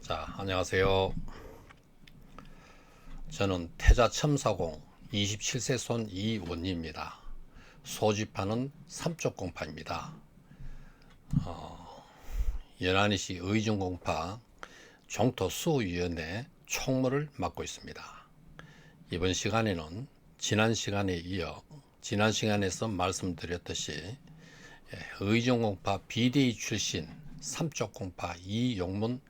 자, 안녕하세요. 저는 태자첨사공 27세 손 이원희입니다. 소집하는 삼쪽공파입니다. 연안시 의정공파 종토수위원회 총무를 맡고 있습니다. 이번 시간에는 지난 시간에 이어 지난 시간에서 말씀드렸듯이 의정공파 비대위 출신 삼쪽공파 이용문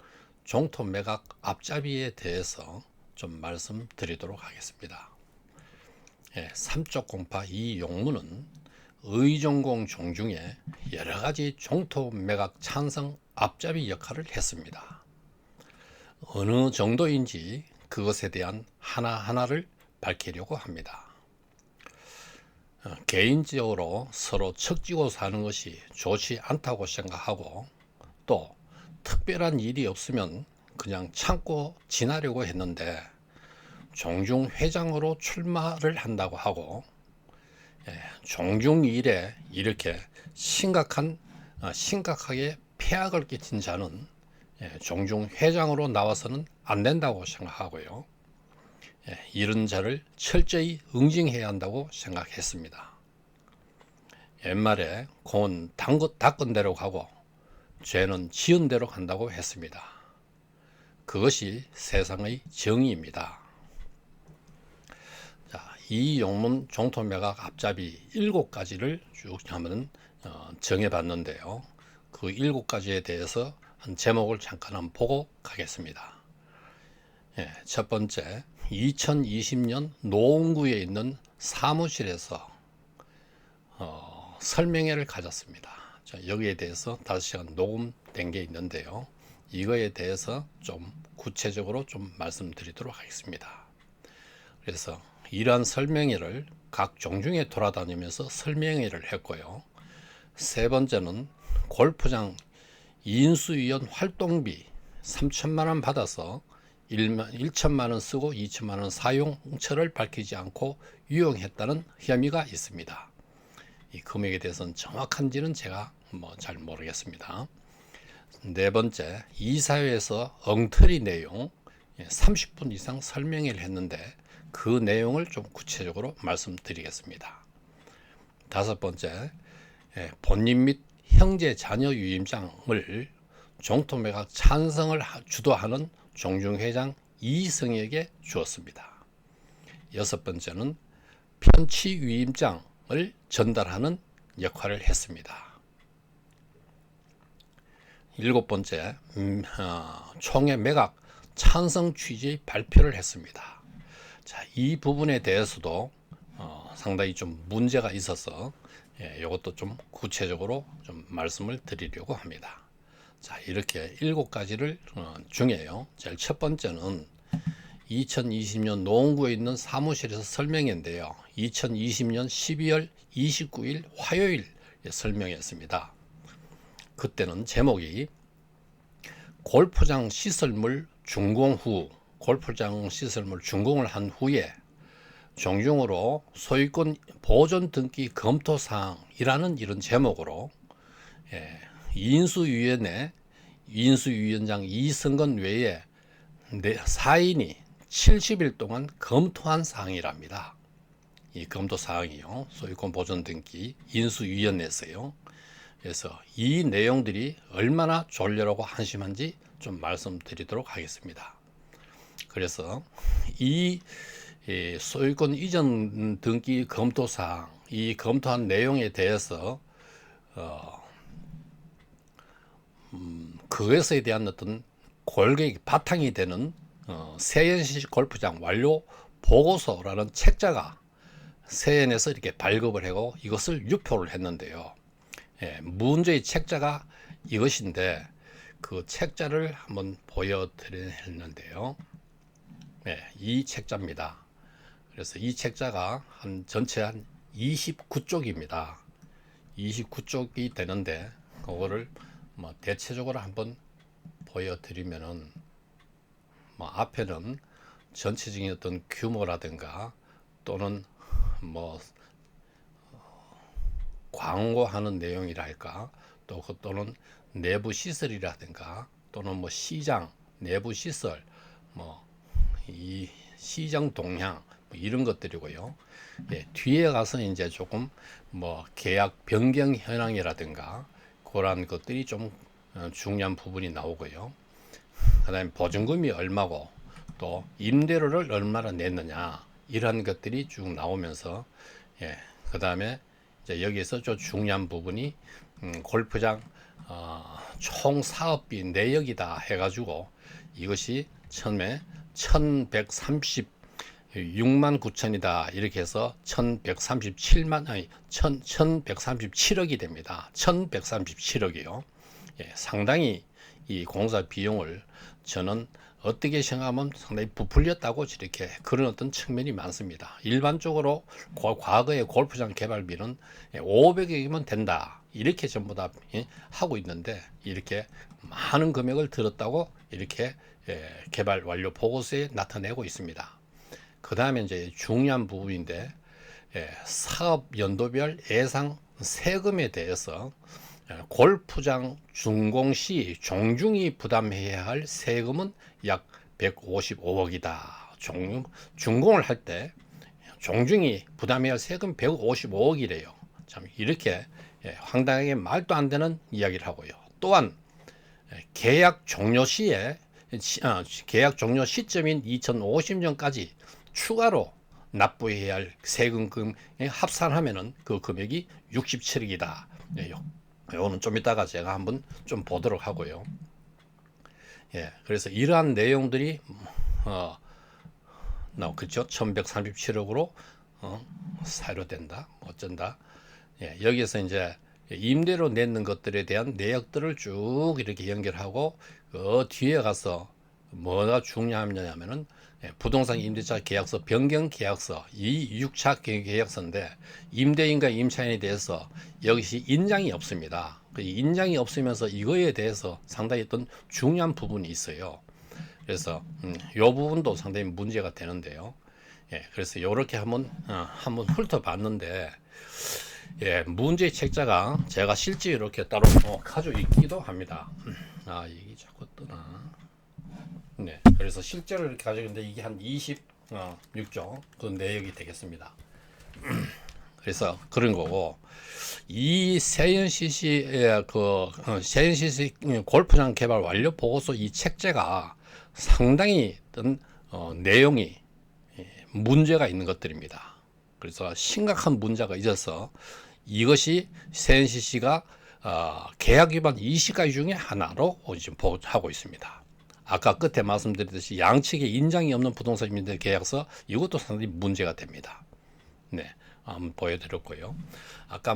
종토매각 앞잡이에 대해서 좀 말씀드리도록 하겠습니다. 삼쪽공파 이용문은 의정공 종 중에 여러가지 종토매각 찬성 앞잡이 역할을 했습니다. 어느 정도인지 그것에 대한 하나하나를 밝히려고 합니다. 개인적으로 서로 척지고 사는 것이 좋지 않다고 생각하고 또 특별한 일이 없으면 그냥 참고 지나려고 했는데 종중 회장으로 출마를 한다고 하고 종중 일에 이렇게 심각하게 폐악을 끼친 자는 종중 회장으로 나와서는 안 된다고 생각하고요. 이런 자를 철저히 응징해야 한다고 생각했습니다. 옛말에 공은 닦은 대로 가고 죄는 지은 대로 간다고 했습니다. 그것이 세상의 정의입니다. 자, 이용문 종토매각 앞잡이 7가지를 쭉 한번 정해봤는데요. 그 7가지에 대해서 한 제목을 잠깐 한번 보고 가겠습니다. 첫 번째, 2020년 노원구에 있는 사무실에서 설명회를 가졌습니다. 자, 여기에 대해서 5시간 녹음된 게 있는데요. 이거에 대해서 좀 구체적으로 좀 말씀드리도록 하겠습니다. 그래서 이러한 설명회를 각 종중에 돌아다니면서 설명회를 했고요. 세 번째는 골프장 인수위원 활동비 3천만 원 받아서 1천만 원 쓰고 2천만 원 사용처를 밝히지 않고 유용했다는 혐의가 있습니다. 이 금액에 대해서는 정확한지는 제가 잘 모르겠습니다. 네 번째, 이사회에서 엉터리 내용 30분 이상 설명회를 했는데 그 내용을 좀 구체적으로 말씀드리겠습니다. 다섯 번째, 본인 및 형제 자녀 유임장을 종토매각 찬성을 주도하는 종중회장 이성에게 주었습니다. 여섯 번째는 편취 유임장을 전달하는 역할을 했습니다. 일곱 번째, 총회 매각 찬성 취지의 발표를 했습니다. 자, 이 부분에 대해서도 상당히 좀 문제가 있어서 이것도 좀 구체적으로 좀 말씀을 드리려고 합니다. 자, 이렇게 7가지를 중에요. 제일 첫 번째는 2020년 노원구에 있는 사무실에서 설명회인데요. 2020년 12월 29일 화요일 설명했습니다. 그때는 제목이 골프장 시설물 준공 후 골프장 시설물 준공을 한 후에 종중으로 소유권 보존 등기 검토 사항이라는 이런 제목으로 인수위원회 인수위원장 이성건 외에 4인이 70일 동안 검토한 사항이랍니다. 이 검토 사항이요. 소유권 보존 등기 인수위원회에서요. 그래서 이 내용들이 얼마나 졸려라고 한심한지 좀 말씀드리도록 하겠습니다. 그래서 이 소유권 이전 등기 검토 사항, 이 검토한 내용에 대해서 그것에 대한 어떤 골격이 바탕이 되는 세연시 골프장 완료 보고서라는 책자가 세연에서 이렇게 발급을 하고 이것을 유표를 했는데요. 문제의 책자가 이것인데 그 책자를 한번 보여드렸는데요. 이 책자입니다. 그래서 이 책자가 전체 한 29쪽입니다. 29쪽이 되는데 그거를 대체적으로 한번 보여드리면은 앞에는 전체적인 어떤 규모라든가 또는 광고하는 내용이랄까 또는 내부 시설이라든가 또는 시장 내부 시설, 이 시정 동향 이런 것들이고요. 예, 뒤에 가서 이제 조금 계약 변경 현황이라든가 그런 것들이 좀 중요한 부분이 나오고요. 그다음에 보증금이 얼마고 또 임대료를 얼마나 냈느냐 이런 것들이 쭉 나오면서 예, 그다음에 이제 여기서 좀 중요한 부분이 골프장 총 사업비 내역이다 해가지고 이것이 처음에 1136만 9천이다 이렇게 해서 1137억이 됩니다. 1137억이요. 예, 상당히 이 공사 비용을 저는 어떻게 생각하면 상당히 부풀렸다고 이렇게 그런 어떤 측면이 많습니다. 일반적으로 과거의 골프장 개발비는 500억이면 된다 이렇게 전부 다 하고 있는데 이렇게 많은 금액을 들었다고 이렇게 개발 완료 보고서에 나타내고 있습니다. 그 다음에 이제 중요한 부분인데 사업 연도별 예상 세금에 대해서 골프장 준공 시 종중이 부담해야 할 세금은 약 155억이다. 준공을 할 때 종중이 부담해야 할 세금 155억이래요. 참 이렇게 황당하게 말도 안 되는 이야기를 하고요. 또한 계약 종료 시점인 2050년까지 추가로 납부해야 할 세금금에 합산하면은 그 금액이 67억이다. 요거는 좀 이따가 제가 한번 좀 보도록 하고요. 예, 그래서 이러한 내용들이 그렇죠. 1137억으로 사료된다. 어쩐다. 예, 여기서 이제 임대료 내는 것들에 대한 내역들을 쭉 이렇게 연결하고 그 뒤에 가서 뭐가 중요하냐면은 부동산 임대차 계약서 변경 계약서 이 6차 계약서인데 임대인과 임차인에 대해서 여기서 인장이 없습니다. 그 인장이 없으면서 이거에 대해서 상당히 어떤 중요한 부분이 있어요. 그래서 이 부분도 상당히 문제가 되는데요. 예, 그래서 이렇게 한번 훑어봤는데 예, 문제 책자가 제가 실제 이렇게 따로 가지고 있기도 합니다. 이게 자꾸 뜨나? 네, 그래서 실제로 이렇게 가지고 있는데 이게 한 26조 그 내역이 되겠습니다. 그래서 그런 거고 이 세연CC의 세연CC 골프장 개발 완료 보고서 이 책제가 상당히 어떤 내용이 문제가 있는 것들입니다. 그래서 심각한 문제가 있어서 이것이 세연CC가 계약 위반 20가지 중에 하나로 지금 하고 있습니다. 아까 끝에 말씀드렸듯이 양측의 인장이 없는 부동산 임대 계약서 이것도 상당히 문제가 됩니다. 네, 한번 보여드렸고요. 아까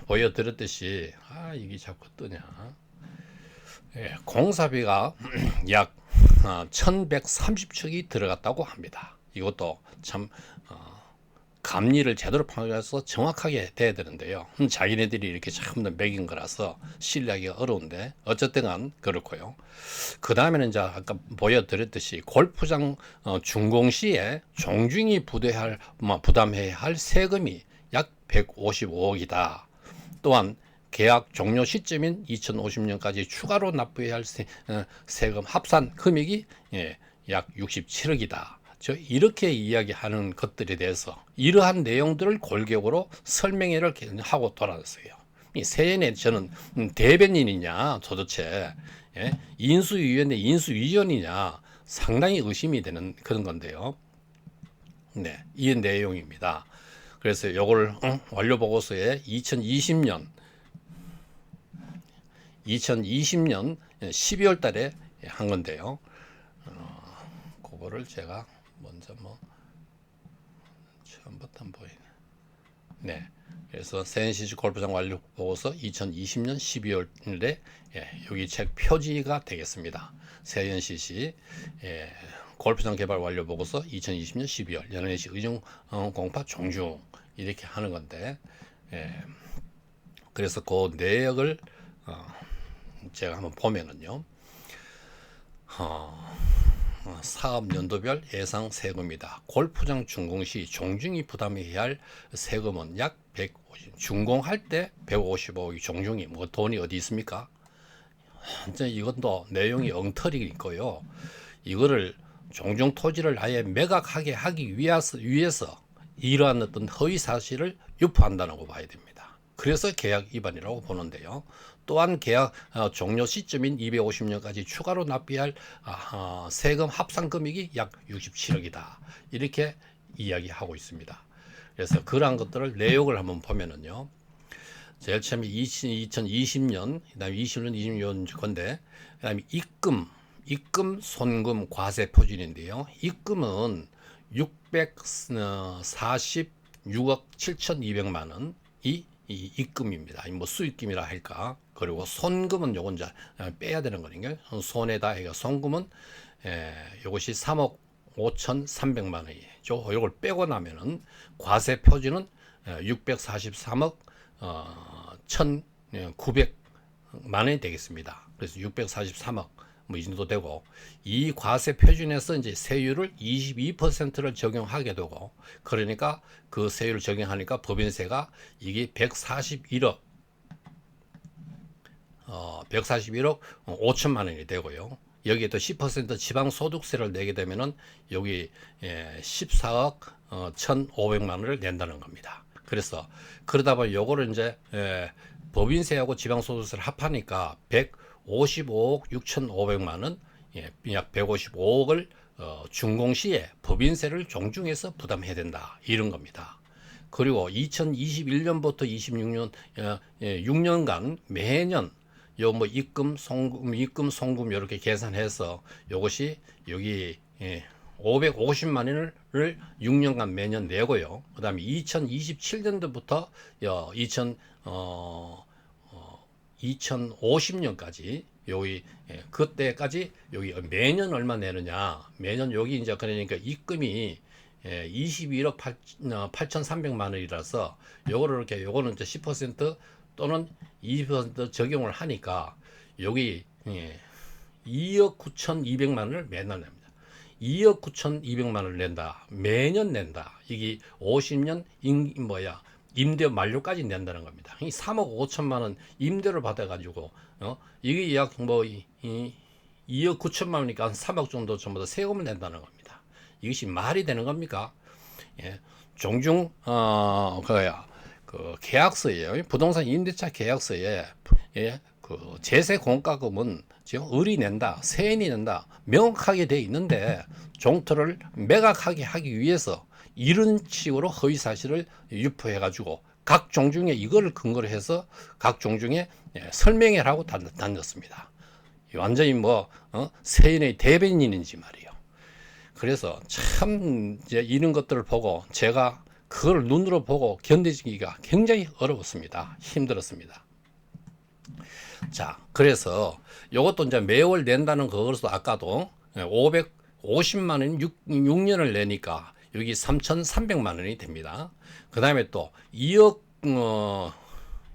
보여드렸듯이 이게 자꾸 뜨냐? 예, 공사비가 약 1130척이 들어갔다고 합니다. 이것도 참 감리를 제대로 판단해서 정확하게 돼야 되는데요. 자기네들이 이렇게 전부 다 매긴 거라서 신뢰하기가 어려운데 어쨌든 간 그렇고요. 그 다음에는 이제 아까 보여드렸듯이 골프장 준공 시에 종중이 부담해야 할 세금이 약 155억이다. 또한 계약 종료 시점인 2050년까지 추가로 납부해야 할 세금 합산 금액이 약 67억이다. 이렇게 이야기하는 것들에 대해서 이러한 내용들을 골격으로 설명회를 하고 돌아왔어요. 이 세연의 저는 대변인이냐 도대체 인수위원회 인수위원이냐 상당히 의심이 되는 그런 건데요. 네, 이 내용입니다. 그래서 이걸 완료 보고서에 2020년 12월 달에 한 건데요. 그거를 제가 먼저 처음부터 한번 보이네. 네. 그래서 세연CC 골프장 완료 보고서 2020년 12월에 여기 책 표지가 되겠습니다. 세연CC 골프장 개발 완료 보고서 2020년 12월 연안시 의정 공파 종중 이렇게 하는 건데 그래서 그 내역을 제가 한번 보면은요. 사업 연도별 예상 세금이다. 골프장 준공 시 종중이 부담해야 할 세금은 약 150. 준공할 때 155억 종중이 돈이 어디 있습니까? 이제 이것도 내용이 엉터리 있고요. 이거를 종중 토지를 아예 매각하게 하기 위해서 이러한 어떤 허위 사실을 유포한다고 봐야 됩니다. 그래서 계약 위반이라고 보는데요. 또한 계약 종료 시점인 250년까지 추가로 납부할 세금 합산 금액이 약 67억이다. 이렇게 이야기하고 있습니다. 그래서 그러한 것들을 내용을 한번 보면은요. 제일 처음에 2020년, 그다음에 20년, 20년 건데, 그다음에 입금 손금 과세 표준인데요. 입금은 646억 7,200만 원이 이 입금입니다. 뭐 수입금이라 할까. 그리고 손금은 요건 이제 빼야 되는 거니까 손에다 해가 손금은 요것이 3억 5,300만 원이죠. 요걸 빼고 나면은 과세 표준은 643억 1,900만 원이 되겠습니다. 그래서 643억 뭐 이 정도 되고, 이 과세 표준에서 이제 세율을 22%를 적용하게 되고, 그러니까 그 세율을 적용하니까 법인세가 이게 141억 5천만 원이 되고요. 여기에 또 10% 지방소득세를 내게 되면은 여기 14억 1,500만 원을 낸다는 겁니다. 그래서 그러다 보니 요거를 이제 법인세하고 지방소득세를 합하니까 155억 6,500만 원, 약 155억을 준공시에 법인세를 종중해서 부담해야 된다. 이런 겁니다. 그리고 2021년부터 26년 6년간 매년 요 뭐 입금, 송금 이렇게 계산해서 요것이 여기 550만 원을 6년간 매년 내고요. 그다음에 2027년도부터 2050년까지 여기 그때까지 여기 매년 얼마 내느냐. 매년 여기 이제 그러니까 입금이 21억 8,300만 원이라서 요거를 이렇게 요거는 이제 10% 또는 20% 적용을 하니까 여기 2억 9,200만 원을 매년 냅니다. 2억 9,200만 원을 낸다. 매년 낸다. 이게 50년 임대 만료까지 낸다는 겁니다. 이 3억 5천만 원 임대를 받아가지고 이게 약 2억 9천만 원이니까 한 3억 정도 전부 다 세금을 낸다는 겁니다. 이것이 말이 되는 겁니까? 종중 그 계약서예요. 부동산 임대차 계약서에 그 제세 공과금은 지금 을이 낸다, 세인이 낸다 명확하게 돼 있는데 종토를 매각하게 하기 위해서 이런 식으로 허위 사실을 유포해 가지고 각 종중에 이거를 근거로 해서 각 종중에 설명회라고 다녔습니다. 완전히 세인의 대변인인지 말이에요. 그래서 참 이제 이런 것들을 보고 제가 그걸 눈으로 보고 견디기가 굉장히 어려웠습니다. 힘들었습니다. 자, 그래서 이것도 이제 매월 낸다는 그것도 아까도 550만 원 6년을 내니까 여기 3,300만 원이 됩니다. 그 다음에 또 2억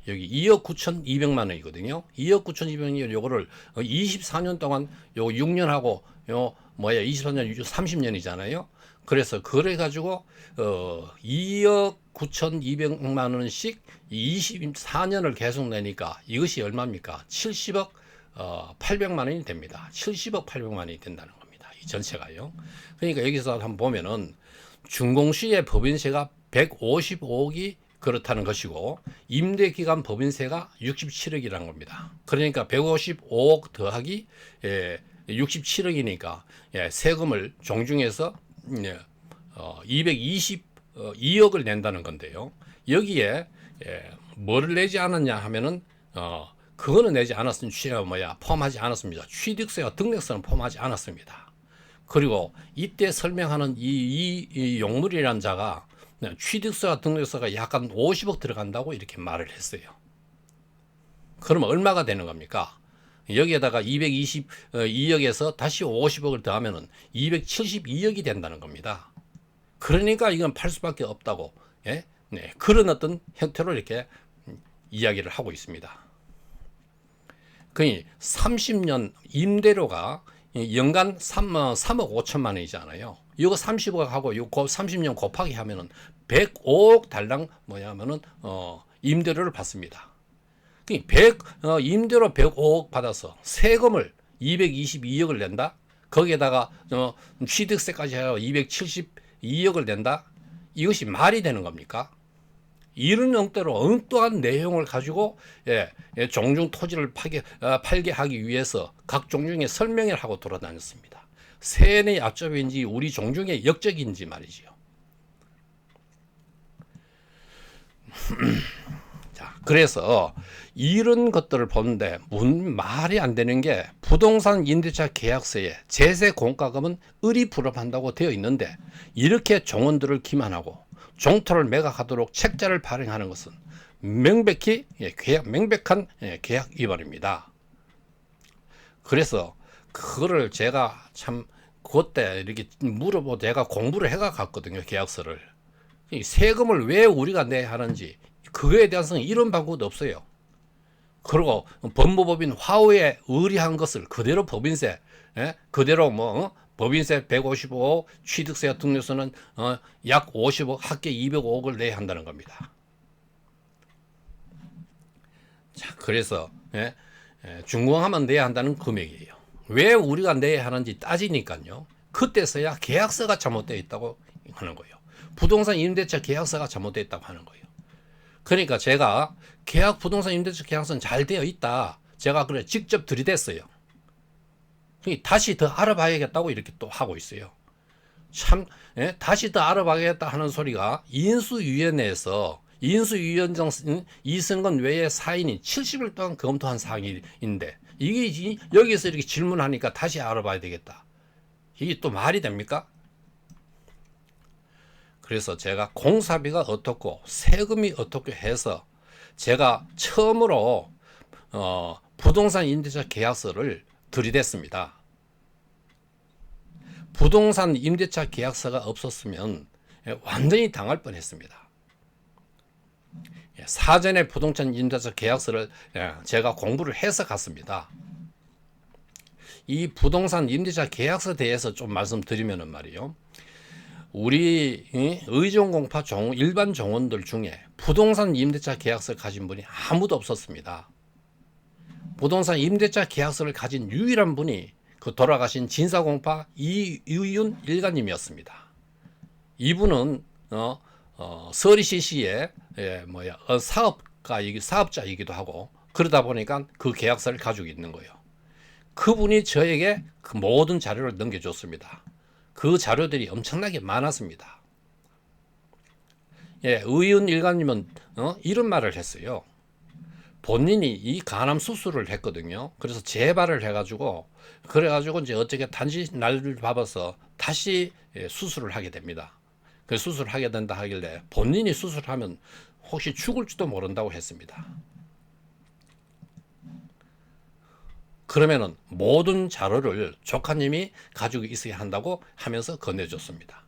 여기 2억 9,200만 원이거든요. 2억 9,200원 요거를 24년 동안 요 6년하고 24년 30년이잖아요. 그래서 그래 가지고 2억 9,200만 원씩 24년을 계속 내니까 이것이 얼마입니까? 70억 800만 원이 됩니다. 70억 800만 원이 된다는 겁니다. 이 전체가요. 그러니까 여기서 한번 보면은 준공시의 법인세가 155억이 그렇다는 것이고 임대기간 법인세가 67억이라는 겁니다. 그러니까 155억 더하기 67억이니까 세금을 종중해서 222억을 낸다는 건데요. 여기에 뭐를 내지 않았냐 하면은 그거는 내지 않았습니다. 포함하지 않았습니다. 취득세와 등록세는 포함하지 않았습니다. 그리고 이때 설명하는 이 용물이라는 자가 취득세와 등록세가 약간 50억 들어간다고 이렇게 말을 했어요. 그러면 얼마가 되는 겁니까? 여기에다가 222억에서 다시 50억을 더하면은 272억이 된다는 겁니다. 그러니까 이건 팔 수밖에 없다고, 그런 어떤 형태로 이렇게 이야기를 하고 있습니다. 그니 30년 임대료가 연간 3억 5천만 원이잖아요. 이거 30억 하고 이거 30년 곱하기 하면은 105억 달랑 임대료를 받습니다. 임대료 105억 받아서 세금을 222억을 낸다. 거기에다가 취득세까지 해서 272억을 낸다. 이것이 말이 되는 겁니까? 이런 형태로 엉뚱한 내용을 가지고 종중 토지를 팔게 하기 위해서 각 종중에 설명을 하고 돌아다녔습니다. 세뇌 약점인지 우리 종중의 역적인지 말이지요. 자, 그래서 이런 것들을 보는데 말이 안 되는 게 부동산 임대차 계약서에 제세 공과금은 의리부합한다고 되어 있는데 이렇게 종원들을 기만하고 종토를 매각하도록 책자를 발행하는 것은 명백히 명백한 계약 위반입니다. 그래서 그거를 제가 참 그때 이렇게 물어보고 제가 공부를 해가 갔거든요. 계약서를. 세금을 왜 우리가 내야 하는지 그거에 대해서는 이런 방법도 없어요. 그리고 법무법인 화우에 의뢰한 것을 그대로 법인세 그대로 법인세 155억, 취득세 등록세는 약 50억, 합계 205억을 내야 한다는 겁니다. 자, 그래서 준공하면 내야 한다는 금액이에요. 왜 우리가 내야 하는지 따지니까요. 그때서야 계약서가 잘못되어 있다고 하는 거예요. 부동산 임대차 계약서가 잘못되어 있다고 하는 거예요. 그러니까 제가 부동산 임대차 계약서는 잘 되어 있다. 제가 그래 직접 들이댔어요. 다시 더 알아봐야겠다고 이렇게 또 하고 있어요. 참, 다시 더 알아봐야겠다 하는 소리가 인수위원회에서 인수위원장 이승건 외에 사인이 70일 동안 검토한 사항인데 이게 여기서 이렇게 질문하니까 다시 알아봐야 되겠다. 이게 또 말이 됩니까? 그래서 제가 공사비가 어떻고 세금이 어떻게 해서 제가 처음으로 부동산 임대차 계약서를 들이댔습니다. 부동산 임대차 계약서가 없었으면 완전히 당할 뻔했습니다. 사전에 부동산 임대차 계약서를 제가 공부를 해서 갔습니다. 이 부동산 임대차 계약서에 대해서 좀 말씀드리면은 말이요. 우리 의정공파 일반 종원들 중에 부동산 임대차 계약서를 가진 분이 아무도 없었습니다. 부동산 임대차 계약서를 가진 유일한 분이 그 돌아가신 진사공파 이의윤 일가님이었습니다. 이분은 서리시시의 사업자이기도 하고 그러다 보니까 그 계약서를 가지고 있는 거예요. 그분이 저에게 그 모든 자료를 넘겨줬습니다. 그 자료들이 엄청나게 많았습니다. 의윤 일가님은 이런 말을 했어요. 본인이 이 간암 수술을 했거든요. 그래서 재발을 해가지고 그래가지고 이제 어떻게 단지 날을 봐봐서 다시 수술을 하게 됩니다. 그 수술을 하게 된다 하길래 본인이 수술하면 혹시 죽을지도 모른다고 했습니다. 그러면은 모든 자료를 조카님이 가지고 있어야 한다고 하면서 건네줬습니다.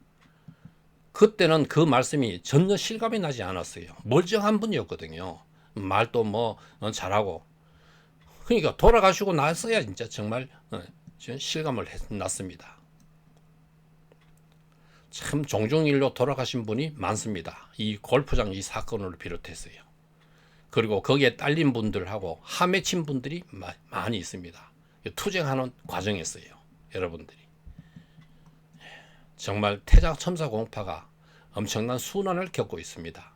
그때는 그 말씀이 전혀 실감이 나지 않았어요. 멀쩡한 분이었거든요. 말도 잘하고. 그러니까 돌아가시고 나서야 진짜 정말 실감을 났습니다. 참 종중일로 돌아가신 분이 많습니다. 이 골프장 이 사건을 비롯해서요. 그리고 거기에 딸린 분들하고 하맺힌 분들이 많이 있습니다. 투쟁하는 과정이었어요. 여러분들이. 정말 태자첨사공파가 엄청난 순환을 겪고 있습니다.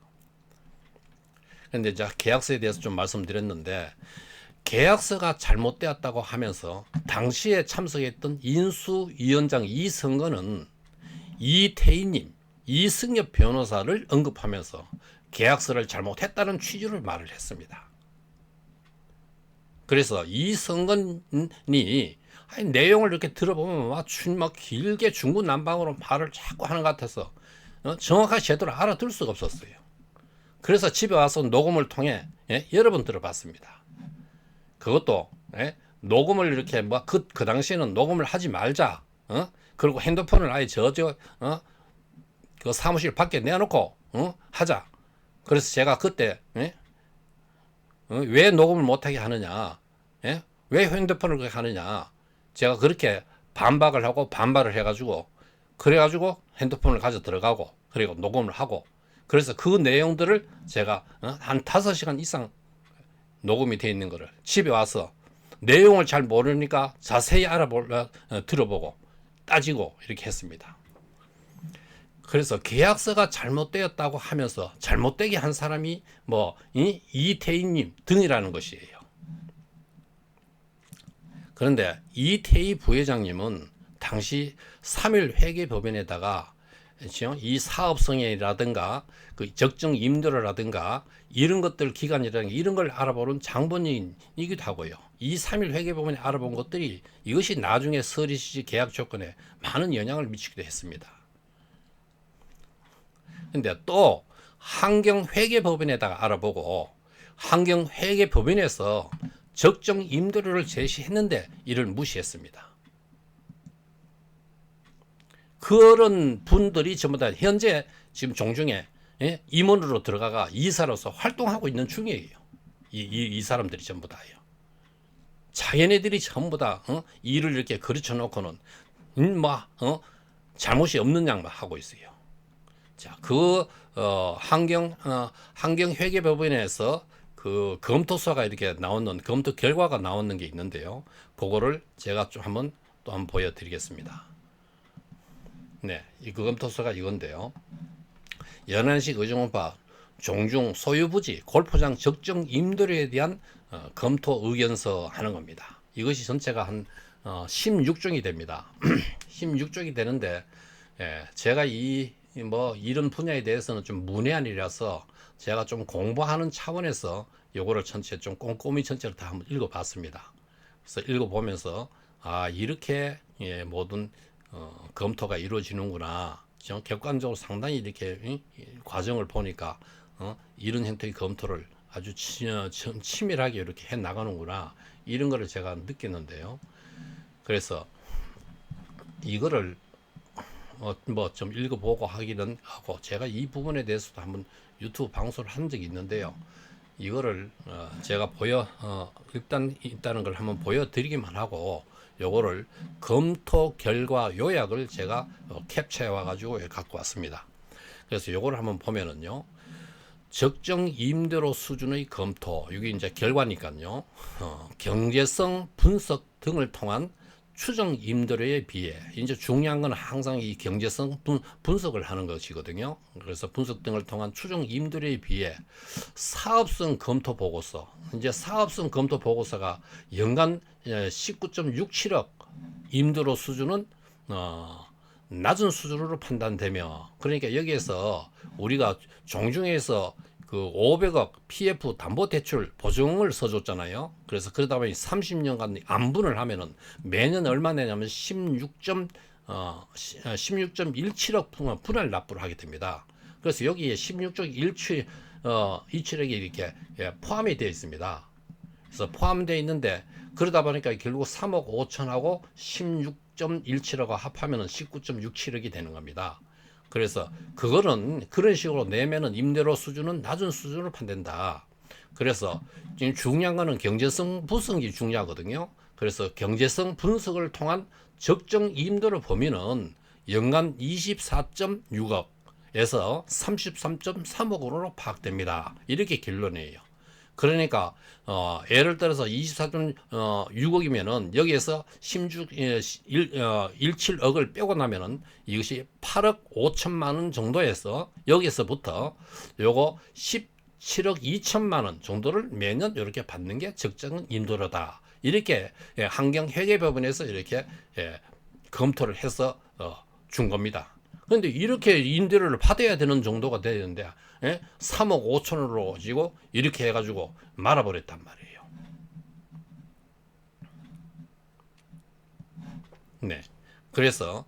그런데 제가 계약서에 대해서 좀 말씀드렸는데 계약서가 잘못되었다고 하면서 당시에 참석했던 인수위원장 이성건은 이태희님, 이승엽 변호사를 언급하면서 계약서를 잘못했다는 취지로 말을 했습니다. 그래서 이성건이 내용을 이렇게 들어보면 막 길게 중구난방으로 말을 자꾸 하는 것 같아서 정확하게 제대로 알아들 수가 없었어요. 그래서 집에 와서 녹음을 통해 여러 번 들어봤습니다. 그것도 녹음을 이렇게 그 당시에는 녹음을 하지 말자. 그리고 핸드폰을 아예 그 사무실 밖에 내놓고 하자. 그래서 제가 그때 왜 녹음을 못하게 하느냐, 왜 핸드폰을 그렇게 하느냐, 제가 그렇게 반박을 하고 반발을 해가지고 그래가지고 핸드폰을 가져 들어가고 그리고 녹음을 하고 그래서 그 내용들을 제가 한 5시간 이상 녹음이 돼 있는 거를 집에 와서 내용을 잘 모르니까 자세히 들어보고 따지고 이렇게 했습니다. 그래서 계약서가 잘못되었다고 하면서 잘못되게 한 사람이 이태희님 등이라는 것이에요. 그런데 이태희 부회장님은 당시 3일 회계법인에다가 이 사업성이라든가 그 적정 임대료라든가 이런 것들 기간이라든가 이런 걸 알아보는 장본인이기도 하고요. 이 3일 회계법인에 알아본 것들이 이것이 나중에 서리시지 계약 조건에 많은 영향을 미치기도 했습니다. 근데 또 환경회계법인에다가 알아보고 환경회계법인에서 적정 임대료를 제시했는데 이를 무시했습니다. 그런 분들이 전부 다 현재 지금 종중에 임원으로 들어가가 이사로서 활동하고 있는 중이에요. 이 사람들이 전부 다요. 자기네들이 전부 다 일을 이렇게 그르쳐 놓고는 잘못이 없는 양만 하고 있어요. 자, 환경회계법인에서 그 검토서가 이렇게 나오는 검토 결과가 나오는 게 있는데요. 그거를 제가 좀 한번 보여드리겠습니다. 네, 이 검토서가 이건데요. 연안식 의정원파 종중 소유부지 골프장 적정 임대료에 대한 검토 의견서 하는 겁니다. 이것이 전체가 한 16종이 됩니다. 16종이 되는데 제가 이런 분야에 대해서는 좀 문외한이라서 제가 좀 공부하는 차원에서 요거를 전체 좀 꼼꼼히 전체를 다 한번 읽어봤습니다. 그래서 읽어보면서 이렇게 모든 검토가 이루어지는구나. 객관적으로 상당히 이렇게 과정을 보니까 이런 형태의 검토를 아주 치밀하게 이렇게 해 나가는구나. 이런 거를 제가 느꼈는데요. 그래서 이거를 좀 읽어보고 하기는 하고 제가 이 부분에 대해서도 한번 유튜브 방송을 한 적이 있는데요. 이거를 제가 일단 있다는 걸 한번 보여드리기만 하고 요거를 검토 결과 요약을 제가 캡처해 와가지고 갖고 왔습니다. 그래서 요거를 한번 보면은요. 적정 임대료 수준의 검토, 이게 이제 결과니까요. 경제성 분석 등을 통한 추정 임대료에 비해 이제 중요한 건 항상 이 경제성 분석을 하는 것이거든요. 그래서 분석 등을 통한 추정 임대료에 비해 사업성 검토 보고서, 이제 사업성 검토 보고서가 연간 19.67억 임대료 수준은 낮은 수준으로 판단되며, 그러니까 여기에서 우리가 종중에서 그 500억 PF 담보대출 보증을 써줬잖아요. 그래서 그러다 보니 30년간 안분을 하면은 매년 얼마 내냐면 16.17억 분할 납부를 하게 됩니다. 그래서 여기에 16.17억이 이렇게 포함이 되어 있습니다. 그래서 포함되어 있는데 그러다 보니까 결국 3억 5천하고 16.17억을 합하면은 19.67억이 되는 겁니다. 그래서 그거는 그런 식으로 내면은 임대료 수준은 낮은 수준으로 판단된다. 그래서 지금 중요한 거는 경제성 분석이 중요하거든요. 그래서 경제성 분석을 통한 적정 임대료 범위는 연간 24.6억에서 33.3억으로 파악됩니다. 이렇게 결론이에요. 그러니까 예를 들어서 24.6억이면은 여기에서 17억을 빼고 나면은 이것이 8억 5천만 원 정도에서 여기서부터 요거 17억 2천만 원 정도를 매년 이렇게 받는 게 적정 임대료다. 이렇게 환경회계법원에서 이렇게 검토를 해서 준 겁니다. 그런데 이렇게 임대료를 받아야 되는 정도가 되는데 3억 5천으로 지고 이렇게 해가지고 말아버렸단 말이에요. 네, 그래서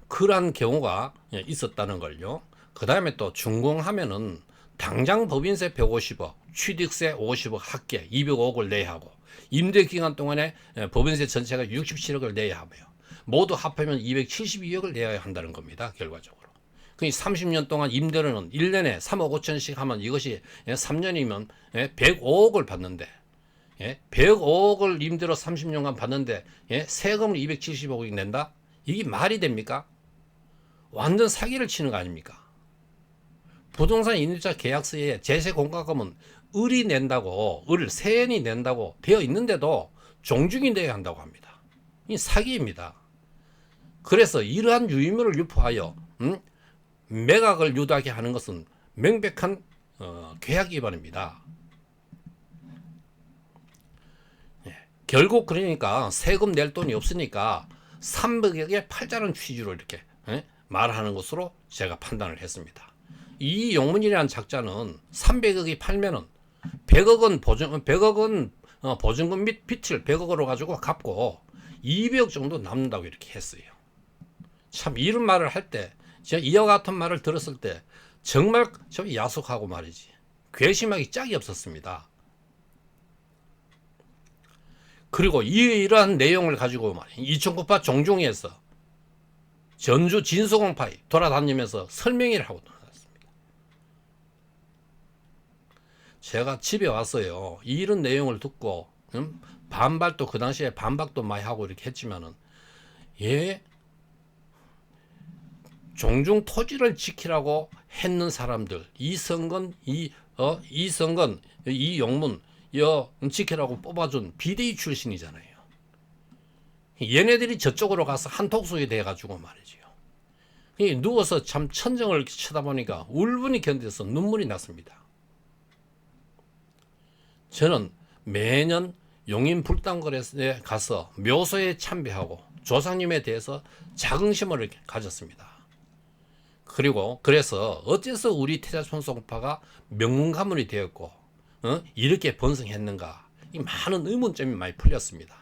그러한 경우가 있었다는 걸요. 그 다음에 또 준공하면은 당장 법인세 150억, 취득세 50억 합계 205억을 내야 하고, 임대 기간 동안에 법인세 전체가 67억을 내야 하고요. 모두 합하면 272억을 내야 한다는 겁니다. 결과적으로. 그 30년 동안 임대료는 1년에 3억 5천씩 하면 이것이 3년이면 105억을 받는데, 105억을 임대료 30년간 받는데 세금을 275억이 낸다? 이게 말이 됩니까? 완전 사기를 치는 거 아닙니까? 부동산 임대차 계약서에 제세 공과금은 을이 낸다고, 세연이 낸다고 되어 있는데도 종중이 내야 한다고 합니다. 이 사기입니다. 그래서 이러한 유의무를 유포하여 매각을 유도하게 하는 것은 명백한 계약 위반입니다. 예, 결국 그러니까 세금 낼 돈이 없으니까 300억에 팔자는 취지로 이렇게 말하는 것으로 제가 판단을 했습니다. 이 용문이라는 작자는 300억이 팔면은 100억은 보증금 및 빚을 100억으로 가지고 갚고 200억 정도 남는다고 이렇게 했어요. 참 이런 말을 할 때, 제가 이와 같은 말을 들었을 때 정말 좀 야속하고 말이지 괘씸하기 짝이 없었습니다. 그리고 이러한 내용을 가지고 말이야 2009파 종중에서 전주 진수공파에 돌아다니면서 설명회를 하고 나왔습니다. 제가 집에 왔어요. 이런 내용을 듣고 반발도 그 당시에 반박도 많이 하고 이렇게 했지만은 종중 토지를 지키라고 했는 사람들 이성근 이용문 지키라고 뽑아준 비대위 출신이잖아요. 얘네들이 저쪽으로 가서 한톡속이 돼가지고 말이지요. 누워서 참 천정을 쳐다보니까 울분이 견뎌서 눈물이 났습니다. 저는 매년 용인 불당거래에 가서 묘소에 참배하고 조상님에 대해서 자긍심을 이렇게 가졌습니다. 그래서 어째서 우리 태자촌송파가 명문 가문이 되었고 이렇게 번성했는가, 이 많은 의문점이 많이 풀렸습니다.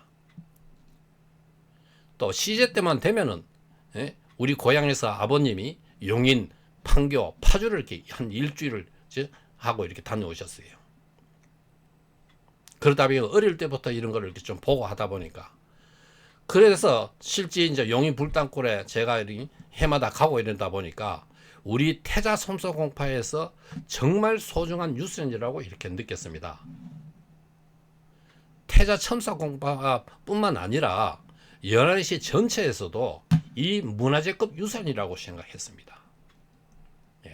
또 시제 때만 되면은 우리 고향에서 아버님이 용인, 판교, 파주를 이렇게 한 일주일을 하고 이렇게 다녀오셨어요. 그러다 보니 어릴 때부터 이런 걸 이렇게 좀 보고 하다 보니까, 그래서 실제 이제 용인 불당골에 제가 해마다 가고 이러다 보니까 우리 태자 솜소공파에서 정말 소중한 유산이라고 이렇게 느꼈습니다. 태자 첨사공파뿐만 아니라 연안시 전체에서도 이 문화재급 유산이라고 생각했습니다.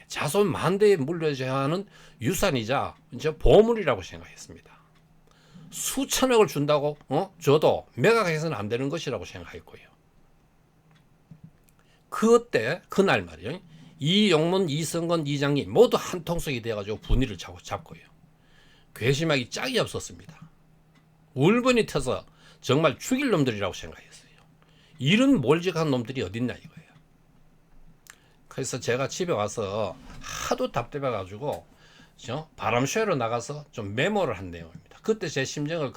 자손 만대에 물려져야 하는 유산이자 이제 보물이라고 생각했습니다. 수천억을 준다고 줘도 매각해서는 안 되는 것이라고 생각했고요. 그날 말이에요. 이용문, 이성근, 이장님 모두 한 통속이 되어가지고 분위를 잡고요. 괘씸하기 짝이 없었습니다. 울분이 터서 정말 죽일 놈들이라고 생각했어요. 이런 몰직한 놈들이 어딨냐 이거예요. 그래서 제가 집에 와서 하도 답답해가지고 바람 쐬러 나가서 좀 메모를 한 내용입니다. 그때 제 심정을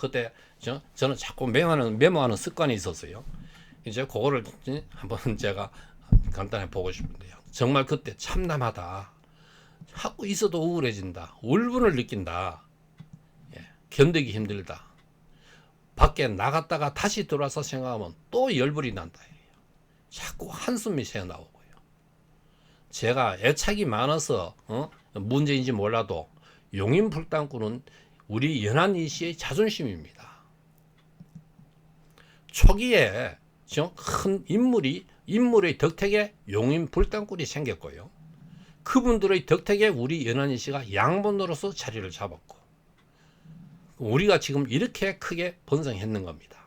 저는 자꾸 메모하는 습관이 있었어요. 이제 그거를 한번 제가 간단히 보고 싶은데요. 정말 그때 참담하다. 하고 있어도 우울해진다. 울분을 느낀다. 견디기 힘들다. 밖에 나갔다가 다시 들어와서 생각하면 또 열불이 난다. 자꾸 한숨이 새어나오고요. 제가 애착이 많아서 문제인지 몰라도 용인 불당꾼은 우리 연안이시의 자존심입니다. 초기에 큰 인물의 덕택에 용인 불당꾼이 생겼고요. 그분들의 덕택에 우리 연안이시가 양본으로서 자리를 잡았고, 우리가 지금 이렇게 크게 번성했는 겁니다.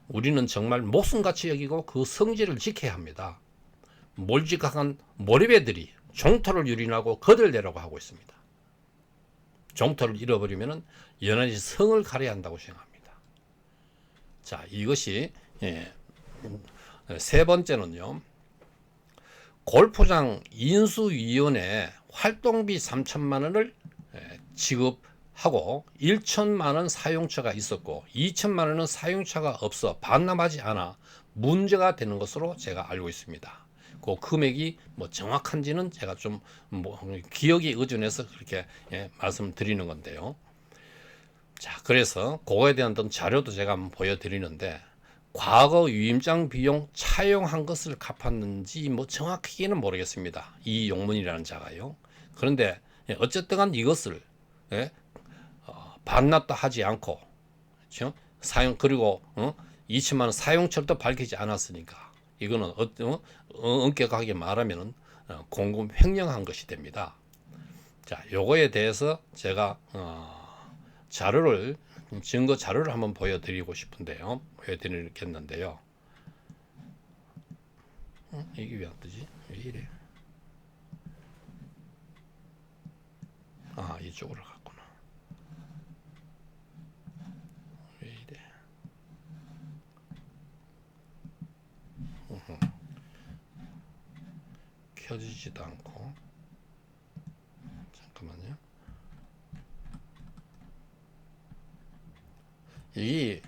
우리는 정말 목숨같이 여기고 그 성질을 지켜야 합니다. 몰직한 몰입애들이 종토를 유린하고 거들내라고 하고 있습니다. 종토를 잃어버리면 연안이 성을 가려야 한다고 생각합니다. 자, 이것이 세 번째는요. 골프장 인수위원회 활동비 3천만 원을 지급하고 1천만 원 사용처가 있었고 2천만 원은 사용처가 없어 반납하지 않아 문제가 되는 것으로 제가 알고 있습니다. 그 금액이 정확한지는 제가 좀 기억에 의존해서 그렇게 말씀드리는 건데요. 자, 그래서 그거에 대한 어떤 자료도 제가 한번 보여드리는데, 과거 유임장 비용 차용한 것을 갚았는지 정확히는 모르겠습니다. 이 용문이라는 자가요. 그런데 어쨌든 간 이것을 반납도 하지 않고 그리고 2천만 원 사용처도 밝히지 않았으니까 이거는 엄격하게 말하면 공금 횡령한 것이 됩니다. 자, 요거에 대해서 제가 증거 자료를 한번 보여드리고 싶은데요. 보여드리겠는데요. 이게 왜 안 뜨지? 왜 이래? 아, 이쪽으로 갔구나. 왜 이래? 켜지지도 않고. 잠깐만요. 이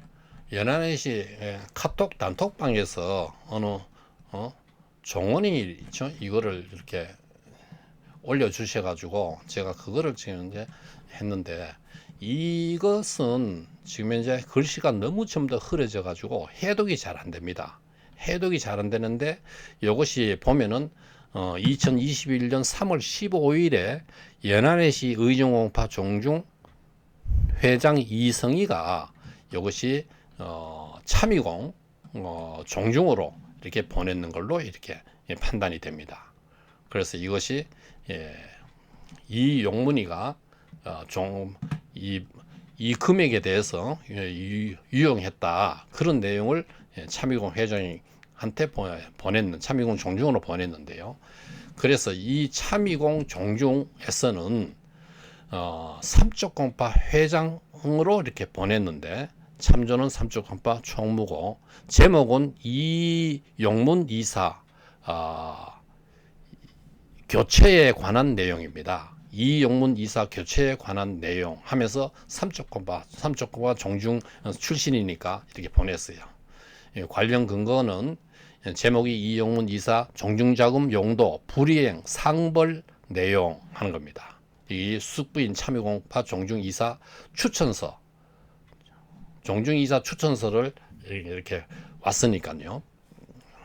연안시 카톡 단톡방에서 어느 종원이 있죠? 이거를 이렇게 올려주셔가지고 제가 그거를 지금 이제 했는데, 이것은 지금 현재 글씨가 너무 좀 더 흐려져가지고 해독이 잘 안 됩니다. 해독이 잘 안 되는데, 이것이 보면은 2021년 3월 15일에 연안시 의정공파 종중 회장 이성희가 이것이 참의공 종중으로 이렇게 보냈는 걸로 이렇게 판단이 됩니다. 그래서 이것이 이 용문이가 이 금액에 대해서 유용했다, 그런 내용을 참의공 회장한테 보냈는, 참의공 종중으로 보냈는데요. 그래서 이 참의공 종중에서는 삼척공파 회장으로 이렇게 보냈는데, 참조는 삼척공파 총무고, 제목은 이용문 이사 교체에 관한 내용입니다. 이용문 이사 교체에 관한 내용 하면서 삼척공파 종중 출신이니까 이렇게 보냈어요. 관련 근거는 제목이 이용문 이사 종중자금 용도 불이행 상벌 내용 하는 겁니다. 이 숙부인 참의공파 종중이사 추천서, 종중이사 추천서를 이렇게 왔으니까요.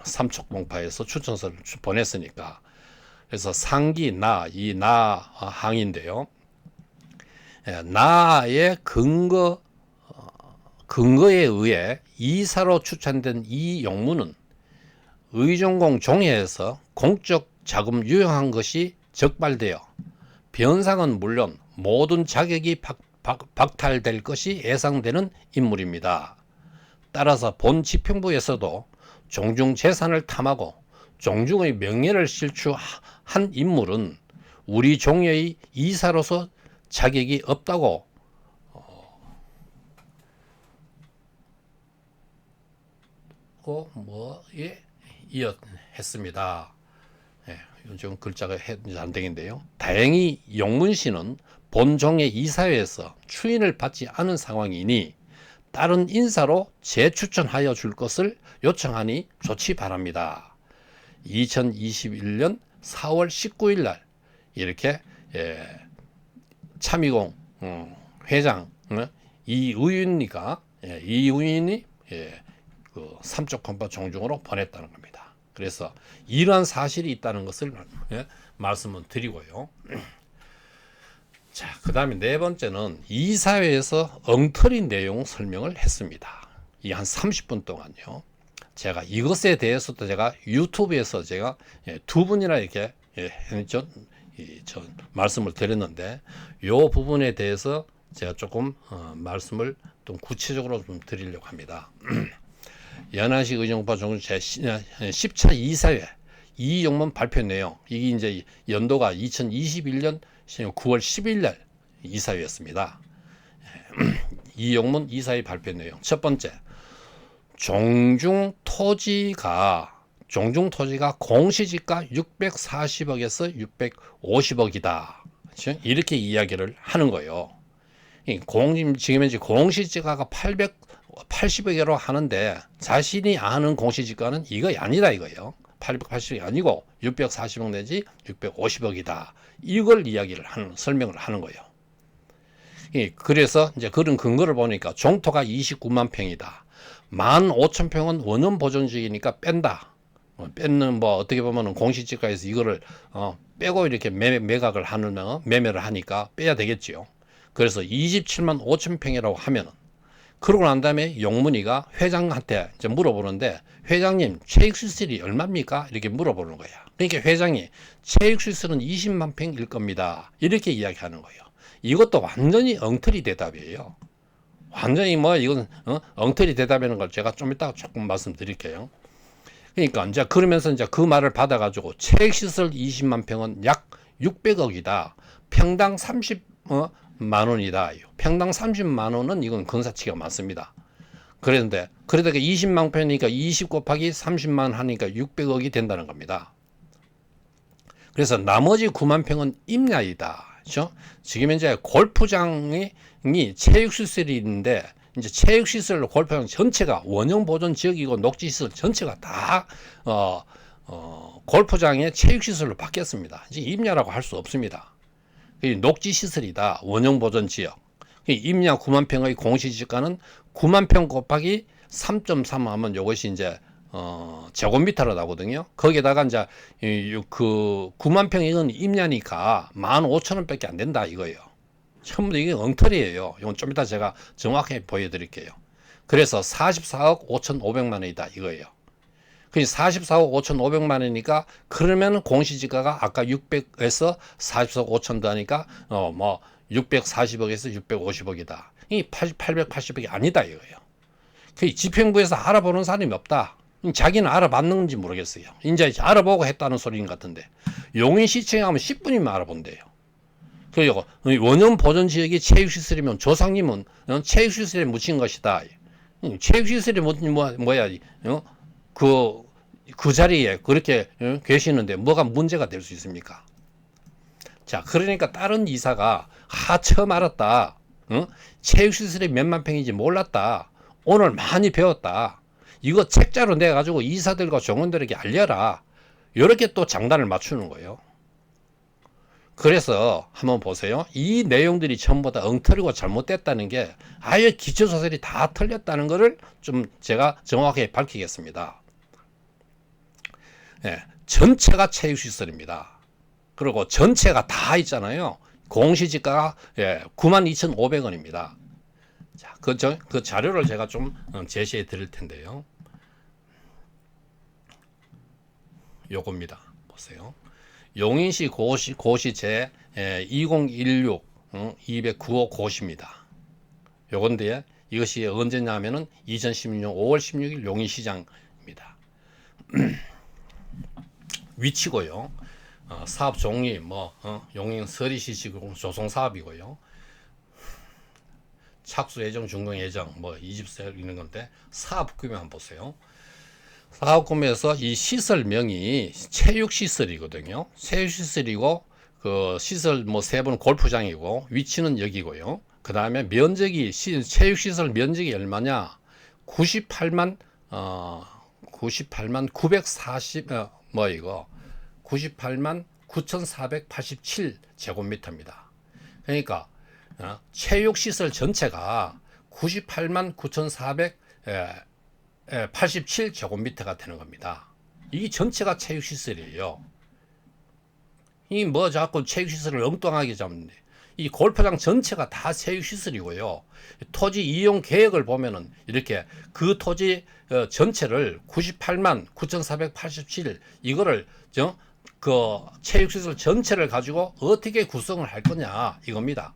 삼척공파에서 추천서를 보냈으니까. 그래서 상기 이 항인데요. 나의 근거에 의해 이사로 추천된 이 용문은 의정공 종회에서 공적 자금 유용한 것이 적발되어 변상은 물론 모든 자격이 박탈될 것이 예상되는 인물입니다. 따라서 본 지평부에서도 종중 재산을 탐하고 종중의 명예를 실추한 인물은 우리 종회의 이사로서 자격이 없다고 했습니다. 좀 글자가 안 되겠는데요. 다행히 용문 씨는 본종의 이사회에서 추인을 받지 않은 상황이니 다른 인사로 재추천하여 줄 것을 요청하니 좋지 바랍니다. 2021년 4월 19일 날 이렇게 참의공 회장 이의원이 그 삼척공파 종중으로 보냈다는 겁니다. 그래서 이러한 사실이 있다는 것을 말씀을 드리고요. 자, 그 다음에 네 번째는 이사회에서 엉터리 내용 설명을 했습니다. 이 한 30분 동안요. 제가 이것에 대해서도 제가 유튜브에서 제가 두 분이나 이렇게 말씀을 드렸는데, 이 부분에 대해서 제가 조금 말씀을 좀 구체적으로 좀 드리려고 합니다. 연안시 의정공파 종중 제10차 이사회 이용문 발표 내용, 이게 이제 연도가 2021년 9월 10일 날 이사회였습니다. 이용문 이사회 발표 내용. 첫 번째, 종중 토지가 공시지가 640억에서 650억이다. 이렇게 이야기를 하는 거예요. 지금 현재 공시지가가 880억이라고 하는데 자신이 아는 공시지가는 이거 아니다 이거예요. 880억이 아니고 640억 내지 650억이다. 이걸 설명을 하는 거예요. 그래서 이제 그런 근거를 보니까 종토가 29만 평이다. 15,000평은 원원 보존지이니까 뺀다. 뺏는 어떻게 보면은 공시지가에서 이거를 빼고 이렇게 매각을 매매를 하니까 빼야 되겠지요. 그래서 27만 5천 평이라고 하면은 그러고 난 다음에 용문이가 회장한테 이제 물어보는데, 회장님 체육 시설이 얼마입니까? 이렇게 물어보는 거야. 그러니까 회장이 체육 시설은 20만 평일 겁니다, 이렇게 이야기하는 거예요. 이것도 완전히 엉터리 대답이에요. 완전히 뭐 이건 엉터리 대답이라는 걸 제가 좀 이따가 조금 말씀드릴게요. 그러니까 이제 그러면서 이제 그 말을 받아가지고 체육시설 20만 평은 약 600억이다. 평당 30만 원이다. 평당 30만 원은 이건 건사치가 많습니다. 그런데 그러다가 20만 평이니까 20 곱하기 30만 하니까 600억이 된다는 겁니다. 그래서 나머지 9만 평은 임야이다. 그렇죠? 지금 현재 골프장이 체육시설이 있는데, 이제 체육시설로 골프장 전체가 원형 보존 지역이고 녹지시설 전체가 다 골프장의 체육시설로 바뀌었습니다. 이제 임야라고 할 수 없습니다. 녹지시설이다. 원형 보존 지역. 임야 9만 평의 공시지가는 9만 평 곱하기 3.3 하면 이것이 이제 제곱미터로 나오거든요. 거기에다가 이제 그 9만 평이건 임야니까 15,000원밖에 안 된다 이거예요. 전부 이게 엉터리예요. 이건 좀 이따 제가 정확하게 보여드릴게요. 그래서 44억 5,500만 원이다 이거예요. 그 44억 5,500만 원이니까, 그러면 공시지가가 아까 600에서 44억 5천 더하니까 뭐 640억에서 650억이다. 이 880억이 아니다 이거예요. 그 집행부에서 알아보는 사람이 없다. 자기는 알아봤는지 모르겠어요. 이제 알아보고 했다는 소리인 것 같은데, 용인시청에 하면 10분이면 알아본대요. 그리고 원형 보존 지역이 체육시설이면 조상님은 체육시설에 묻힌 것이다. 체육시설이 뭐야? 그 자리에 그렇게 계시는데 뭐가 문제가 될 수 있습니까? 자, 그러니까 다른 이사가 처음 알았다. 체육시설이 몇만 평인지 몰랐다. 오늘 많이 배웠다. 이거 책자로 내가지고 이사들과 종원들에게 알려라. 이렇게 또 장단을 맞추는 거예요. 그래서 한번 보세요. 이 내용들이 전부 다 엉터리고 잘못됐다는 게, 아예 기초사설이 다 틀렸다는 것을 좀 제가 정확하게 밝히겠습니다. 네, 전체가 체육시설입니다. 그리고 전체가 다 있잖아요. 공시지가가 92,500원입니다. 자, 그 자료를 제가 좀 제시해 드릴 텐데요. 요겁니다. 보세요. 용인시 고시 제 2016 209호 고시입니다. 요건데 이것이 언제냐면은 2016년 5월 16일 용인시장입니다. 위치고요. 사업 종류 용인 서리시 지구 조성 사업이고요. 착수 예정, 준공 예정, 이집세 있는 건데, 사업 규모 한번 보세요. 사업 규모에서 이 시설명이 체육시설이거든요. 체육시설이고, 그 시설 세 번 골프장이고, 위치는 여기고요. 그 다음에 면적이, 체육시설 면적이 얼마냐? 98만 940, 98만 9,487 제곱미터입니다. 그러니까, 체육시설 전체가 98만 9,487 제곱미터가 되는 겁니다. 이 전체가 체육시설이에요. 이 자꾸 체육시설을 엉뚱하게 잡는데, 이 골프장 전체가 다 체육시설이고요. 토지 이용 계획을 보면은 이렇게 그 토지 전체를 98만 9,487 이거를 그 체육시설 전체를 가지고 어떻게 구성을 할 거냐 이겁니다.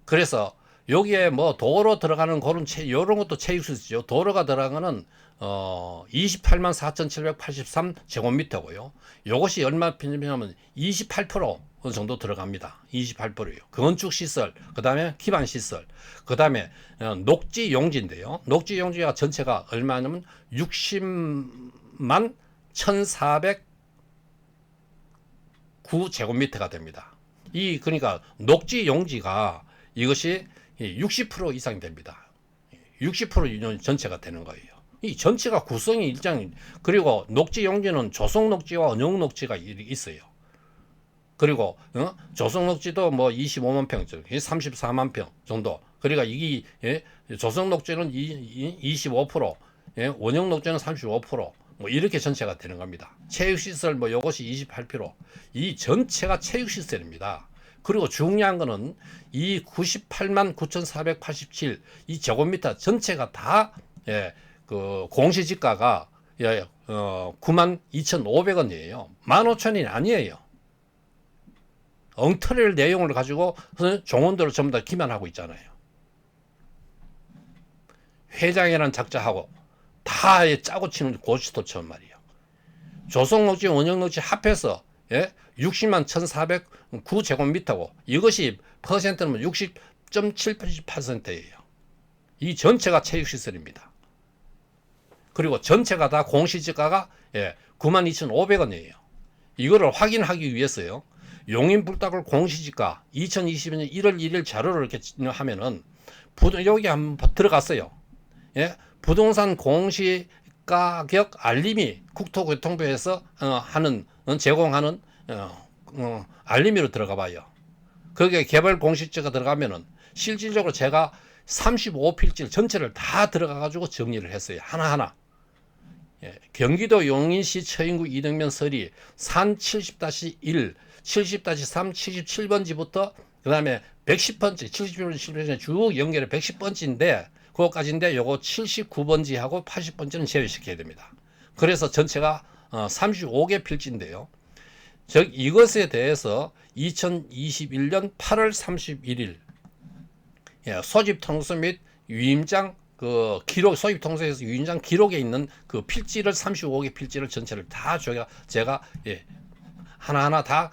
그래서 여기에 도로 들어가는 그런 이런 것도 체육시설이죠. 도로가 들어가는 28만 4,783 제곱미터고요. 이것이 얼마 되냐면 28% 정도 들어갑니다. 28%예요. 건축시설, 그 다음에 기반시설, 그 다음에 녹지 용지인데요. 녹지 용지가 전체가 얼마냐면 60만 1,409 제곱미터가 됩니다. 그러니까 녹지 용지가 이것이 60% 이상이 됩니다. 60% 전체가 되는 거예요. 이 전체가 구성이 그리고 녹지 용지는 조성 녹지와 언용 녹지가 있어요. 그리고 조성 녹지도 25만 평, 34만 평 정도. 그러니까 이게 조성 녹지는 25%, 원형 녹지는 35%, 이렇게 전체가 되는 겁니다. 체육시설 요것이 28%. 이 전체가 체육시설입니다. 그리고 중요한 거는 이 98만 9,487 이 제곱미터 전체가 다 그 공시지가가 9만 2,500원이에요. 15,000원이 아니에요. 엉터리를 내용을 가지고 종원들을 전부 다 기만하고 있잖아요. 회장이라는 작자하고 다 짜고 치는 고스톱처럼 말이에요. 조성녹지 원형녹지 합해서 60만 1,409제곱미터고 이것이 퍼센트는 60.78%예요. 이 전체가 체육시설입니다. 그리고 전체가 다 공시지가가 92,500원이에요. 이거를 확인하기 위해서요. 용인불닭을 공시지가 2022년 1월 1일 자료를 이렇게 하면은 여기 한번 들어갔어요. 부동산 공시가격 알림이 국토교통부에서 제공하는 알림이로 들어가 봐요. 거기에 개발 공시지가 들어가면은 실질적으로 제가 35필지 전체를 다 들어가 가지고 정리를 했어요. 하나하나. 경기도 용인시 처인구 이등면 서리 산 70-1, 70-3, 77번지부터 그 다음에 110번지, 77번지 쭉 연결해 110번지인데 그거까지인데 요거 79번지하고 80번지는 제외시켜야 됩니다. 그래서 전체가 35개 필지인데요. 즉 이것에 대해서 2021년 8월 31일 소집 통수 및 위임장 그 기록 소집 통수에서 위임장 기록에 있는 그 필지를 35개 필지를 전체를 다 제가 하나하나 다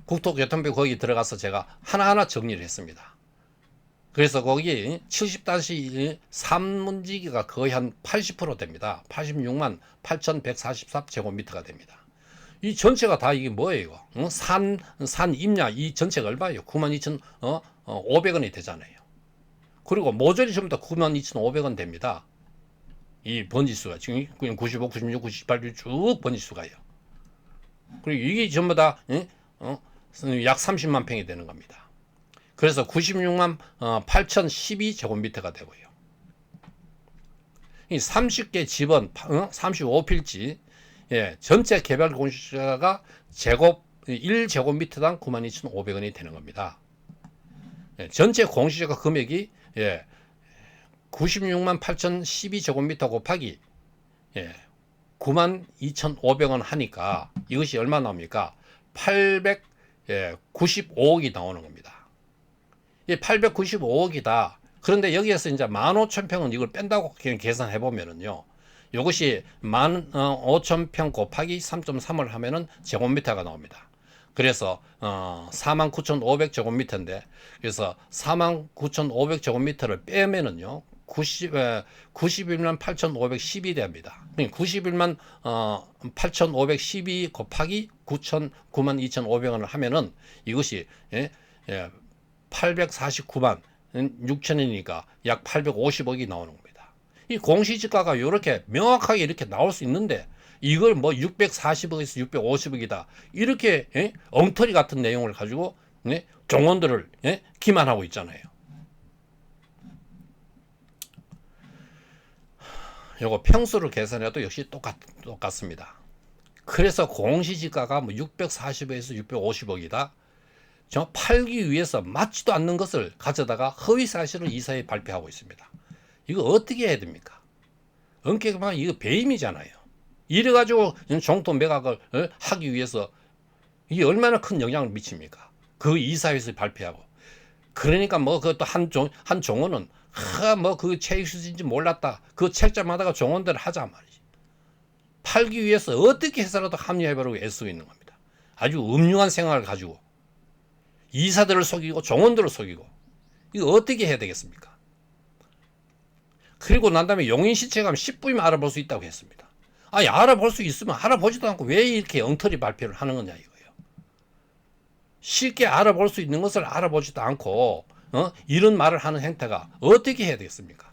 국토교통부 거기 들어가서 제가 하나하나 정리를 했습니다. 그래서 거기 70-3문지기가 거의 한 80% 됩니다. 86만 8,144제곱미터가 됩니다. 이 전체가 다 이게 뭐예요? 산 임야 이 전체가 얼마예요? 92,500원이 되잖아요. 그리고 모조리 전부 다 92,500원 됩니다. 이 번지수가 지금 95, 96, 98 쭉 번지수가요. 그리고 이게 전부 다 약 30만 평이 되는 겁니다. 그래서 96만 8,012제곱미터가 되고요. 이 30개 집원 35필지 전체 개발 공시가가 1제곱미터당 92,500원이 되는 겁니다. 전체 공시지가 금액이 96만 8,012제곱미터 곱하기 92,500원 하니까 이것이 얼마 나옵니까? 895억이 나오는 겁니다. 이 895억이다. 그런데 여기에서 이제 15,000평은 이걸 뺀다고 계산해 보면은요. 이것이 15,000평 곱하기 3.3을 하면은 제곱미터가 나옵니다. 그래서 49,500제곱미터인데 그래서 49,500제곱미터를 빼면은요 91만 8,512 됩니다. 91만 8,512 곱하기 92,500원을 하면은 이것이 849만 6천이니까 약 850억이 나오는 겁니다. 이 공시지가가 이렇게 명확하게 이렇게 나올 수 있는데 이걸 뭐 640억에서 650억이다 이렇게 엉터리 같은 내용을 가지고 종원들을 기만하고 있잖아요. 요거 평수를 계산해도 역시 똑같습니다. 그래서 공시지가가 뭐 640억에서 650억이다. 저 팔기 위해서 맞지도 않는 것을 가져다가 허위 사실을 이사에 발표하고 있습니다. 이거 어떻게 해야 됩니까? 엄격하면 이거 배임이잖아요. 이래가지고 정토 매각을 하기 위해서 이게 얼마나 큰 영향을 미칩니까? 그 이사회에서 발표하고. 그러니까 뭐 그것도 한 종원은 뭐 그 체육시설인지 몰랐다. 그 책자마다가 종원대로 하자 말이지. 팔기 위해서 어떻게 해서라도 합리화해보려고 애쓰고 있는 겁니다. 아주 음흉한 생각을 가지고 이사들을 속이고 종원들을 속이고 이거 어떻게 해야 되겠습니까? 그리고 난 다음에 용인시청에 가면 10분이면 알아볼 수 있다고 했습니다. 아니 알아볼 수 있으면 알아보지도 않고 왜 이렇게 엉터리 발표를 하는 거냐 이거예요. 쉽게 알아볼 수 있는 것을 알아보지도 않고 이런 말을 하는 행태가 어떻게 해야 되겠습니까?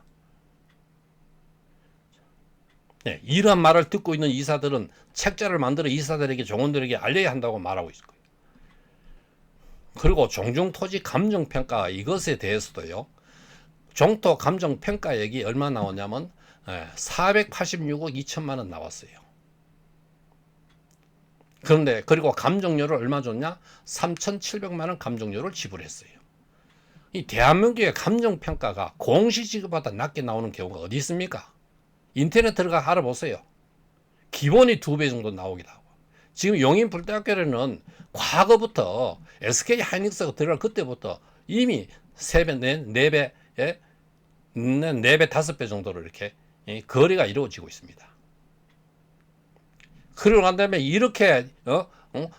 이러한 말을 듣고 있는 이사들은 책자를 만들어 이사들에게 종원들에게 알려야 한다고 말하고 있을 거예요. 그리고 종중토지 감정평가 이것에 대해서도요. 종토 감정평가액이 얼마 나오냐면 486억 2천만 원 나왔어요. 그런데 그리고 감정료를 얼마 줬냐? 3,700만 원 감정료를 지불했어요. 이 대한민국의 감정평가가 공시지급보다 낮게 나오는 경우가 어디 있습니까? 인터넷 들어가 알아보세요. 기본이 2배 정도 나오기도 하고. 지금 용인불대학교에는 과거부터 SK 하이닉스가 들어갈 그때부터 이미 3배, 4배, 4배, 5배 정도로 이렇게 거래가 이루어지고 있습니다. 그러고 난 다음에 이렇게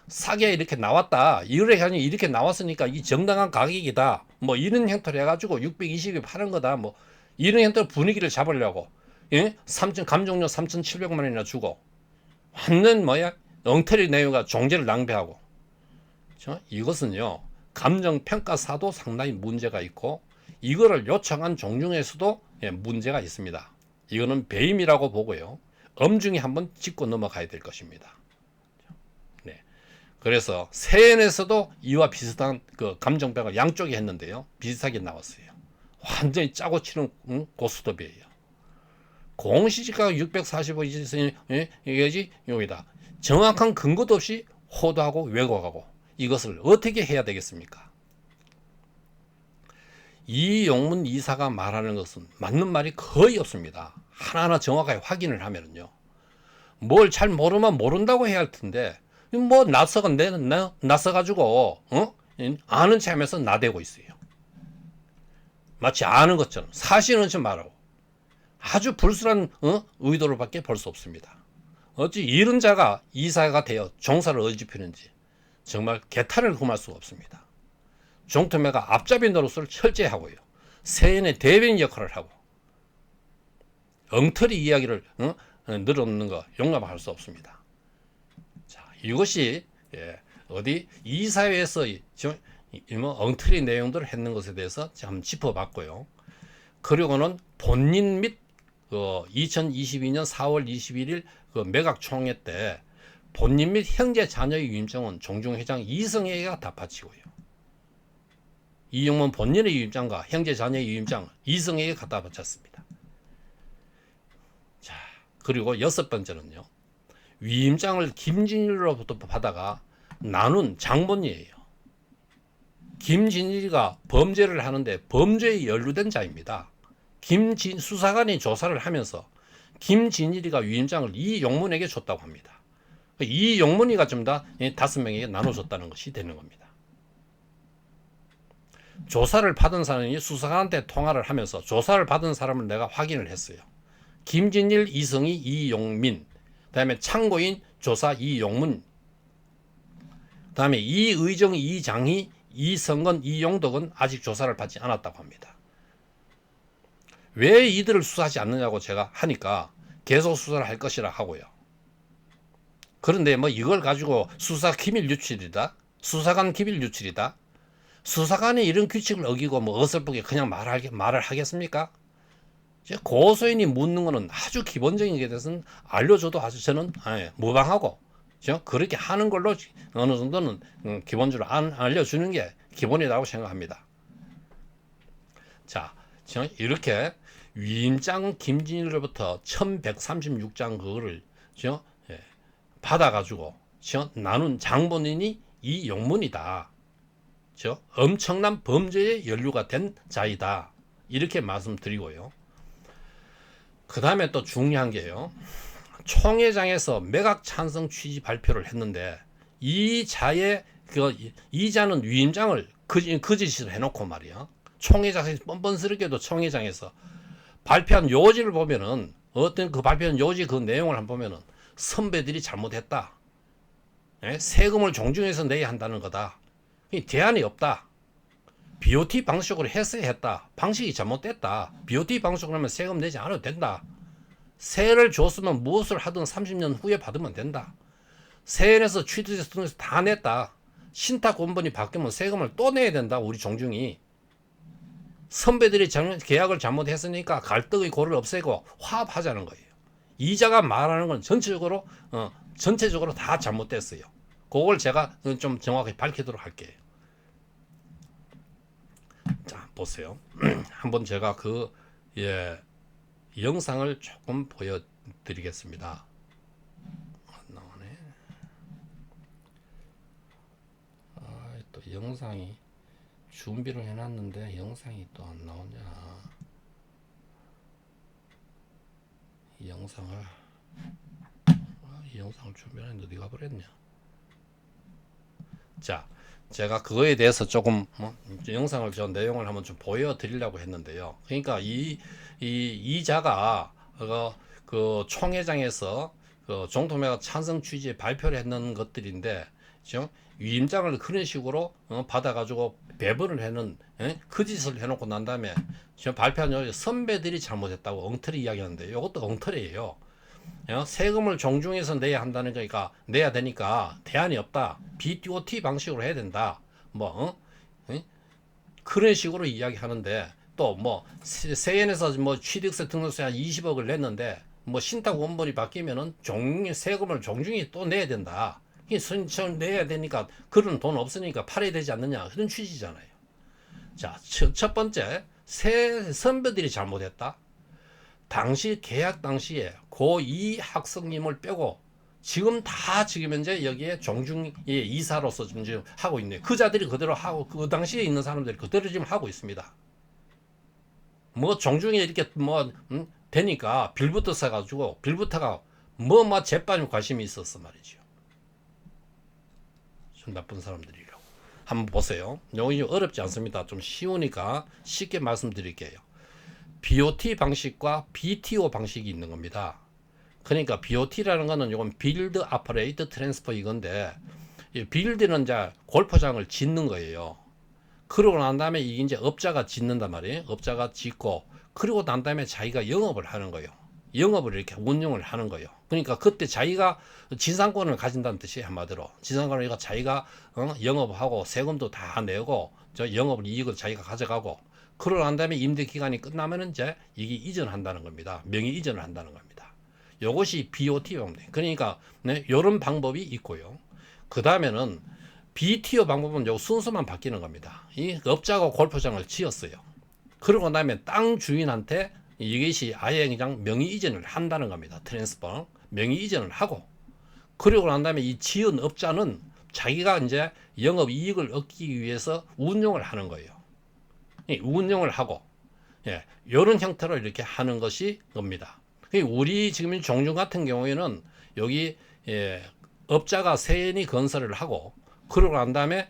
싸게 이렇게 나왔다. 이렇게 나왔으니까 이 정당한 가격이다. 뭐 이런 형태로 해가지고 620에 파는 거다. 뭐 이런 형태로 분위기를 잡으려고 3천 감정료 3,700만 원이나 주고 완전 엉터리 내용과 종재를 낭비하고. 그렇죠? 이것은요 감정평가사도 상당히 문제가 있고 이거를 요청한 종중에서도 문제가 있습니다. 이거는 배임이라고 보고요. 엄중히 한번 짚고 넘어가야 될 것입니다. 네. 그래서 세엔에서도 이와 비슷한 그 감정평가 양쪽이 했는데요. 비슷하게 나왔어요. 완전히 짜고 치는 고스톱이에요. 공시지가가 645 이게지 여기다. 정확한 근거도 없이 호도하고 왜곡하고 이것을 어떻게 해야 되겠습니까? 이용문 이사가 말하는 것은 맞는 말이 거의 없습니다. 하나하나 정확하게 확인을 하면요. 뭘 잘 모르면 모른다고 해야 할 텐데, 뭐, 낯서가지고, 아는 체 하면서 나대고 있어요. 마치 아는 것처럼. 사실은 좀 말하고. 아주 불순한, 의도로밖에 볼 수 없습니다. 어찌 이런 자가 이사가 되어 종사를 어지피는지, 정말 개탄을 금할 수가 없습니다. 종토매가 앞잡이 노릇을 철저히 하고요. 세연의 대변인 역할을 하고, 엉터리 이야기를 늘어놓는 거 용납할 수 없습니다. 자, 이것이 어디 이사회에서 엉터리 내용들을 했는 것에 대해서 한번 짚어봤고요. 그리고는 본인 및 2022년 4월 21일 그 매각총회 때 본인 및 형제 자녀의 유임장은 종중회장 이성애가 다 바치고요. 이용문 본인의 유임장과 형제 자녀의 유임장 이성애가 갖다 바쳤습니다. 자, 그리고 6번째는요. 위임장을 김진일로부터 받아가 나눈 장본이에요. 김진일이가 범죄를 하는데 범죄에 연루된 자입니다. 수사관이 조사를 하면서 김진일이가 위임장을 이용문에게 줬다고 합니다. 이용문이가 좀 더 5명에게 나눠줬다는 것이 되는 겁니다. 조사를 받은 사람이 수사관한테 통화를 하면서 조사를 받은 사람을 내가 확인을 했어요. 김진일, 이성희, 이용민, 그 다음에 참고인 조사 이용문, 그 다음에 이의정, 이장희, 이성건, 이용덕은 아직 조사를 받지 않았다고 합니다. 왜 이들을 수사하지 않느냐고 제가 하니까 계속 수사를 할 것이라 하고요. 그런데 뭐 이걸 가지고 수사 기밀 유출이다, 수사관 기밀 유출이다, 수사관이 이런 규칙을 어기고 뭐 어설프게 그냥 말을 하겠습니까? 고소인이 묻는 거는 아주 기본적인 게 대해서는 알려줘도 아주 저는 무방하고 그렇게 하는 걸로 어느 정도는 기본적으로 알려주는 게 기본이라고 생각합니다. 자, 이렇게 위임장 김진일로부터 1136장 그거를 받아가지고 나눈 장본인이 이용문이다. 엄청난 범죄에 연루가 된 자이다. 이렇게 말씀드리고요. 그 다음에 또 중요한 게요. 총회장에서 매각 찬성 취지 발표를 했는데 이 자는 위임장을 거짓으로 해놓고 말이야. 총회장에서 뻔뻔스럽게도 총회장에서 발표한 요지를 보면은 어떤 그 발표한 요지 그 내용을 한번 보면은 선배들이 잘못했다. 세금을 종중해서 내야 한다는 거다. 대안이 없다. BOT 방식으로 했어야 했다. 방식이 잘못됐다. BOT 방식으로 하면 세금 내지 않아도 된다. 세를 줬으면 무엇을 하든 30년 후에 받으면 된다. 세에서 취득세에서 등에서 다 냈다. 신탁 원본이 바뀌면 세금을 또 내야 된다. 우리 종중이. 선배들이 계약을 잘못했으니까 갈등의 고를 없애고 화합하자는 거예요. 이자가 말하는 건 전체적으로 다 잘못됐어요. 그걸 제가 좀 정확히 밝히도록 할게요. 자, 보세요. 한번 제가 영상을 조금 보여드리겠습니다. 나오네. 또 영상이 준비를 해놨는데 영상이 또 안 나오냐. 이 영상을 준비했는데 어디 가버렸냐. 자, 제가 그거에 대해서 조금 영상을 저 내용을 한번 좀 보여드리려고 했는데요. 그러니까 이자가 그 총회장에서 그 정통회가 찬성 취지에 발표를 했는 것들인데, 지금 위임장을 그런 식으로 받아가지고 배분을 해는 그 짓을 해놓고 난 다음에 지금 발표한 선배들이 잘못했다고 엉터리 이야기하는데, 이것도 엉터리예요. 세금을 정중해서 내야 한다는 거니까 내야 되니까 대안이 없다. BTOT 방식으로 해야 된다. 그런 식으로 이야기하는데, 또 세연에서 취득세 등록세 한 20억을 냈는데 신탁 원본이 바뀌면은 세금을 정중히 또 내야 된다. 선처 내야 되니까 그런 돈 없으니까 팔아야 되지 않느냐, 그런 취지잖아요. 자, 첫 번째, 선배들이 잘못했다. 당시 계약 당시에 고2 학생님을 빼고 지금 현재 여기에 정중 이사로서 지금 하고 있네요. 그 자들이 그대로 하고, 그 당시에 있는 사람들이 그대로 지금 하고 있습니다. 정중에 이렇게 되니까 빌부터 써가지고 빌부터가 재빠진 관심이 있었어 말이죠. 좀 나쁜 사람들이라고. 한번 보세요. 이거 어렵지 않습니다. 좀 쉬우니까 쉽게 말씀드릴게요. BOT 방식과 BTO 방식이 있는 겁니다. 그러니까 BOT라는 거는 이건 빌드 아퍼레이트 트랜스퍼 이건데, 빌드는 이제 골프장을 짓는 거예요. 그러고 난 다음에 이게 이제 업자가 짓는단 말이에요. 업자가 짓고, 그리고 난 다음에 자기가 영업을 하는 거예요. 영업을 이렇게 운영을 하는 거예요. 그러니까 그때 자기가 지상권을 가진다는 뜻이에요. 한마디로 지상권을 자기가 영업하고 세금도 다 내고 저 영업을 이익을 자기가 가져가고, 그러고 난 다음에 임대 기간이 끝나면은 이제 이게 이전한다는 겁니다. 명의 이전을 한다는 겁니다. 이것이 BOT입니다. 그러니까 이런 방법이 있고요. 그 다음에는 BTO 방법은 요 순서만 바뀌는 겁니다. 이 업자가 골프장을 지었어요. 그러고 나면 땅 주인한테 이것이 아예 그냥 명의 이전을 한다는 겁니다. 트랜스퍼 명의 이전을 하고, 그리고 난 다음에 이 지은 업자는 자기가 이제 영업 이익을 얻기 위해서 운영을 하는 거예요. 운영을 하고, 이런 형태로 이렇게 하는 것이 겁니다. 우리 지금 정중 같은 경우에는 여기 업자가 세연이 건설을 하고, 그러고 난 다음에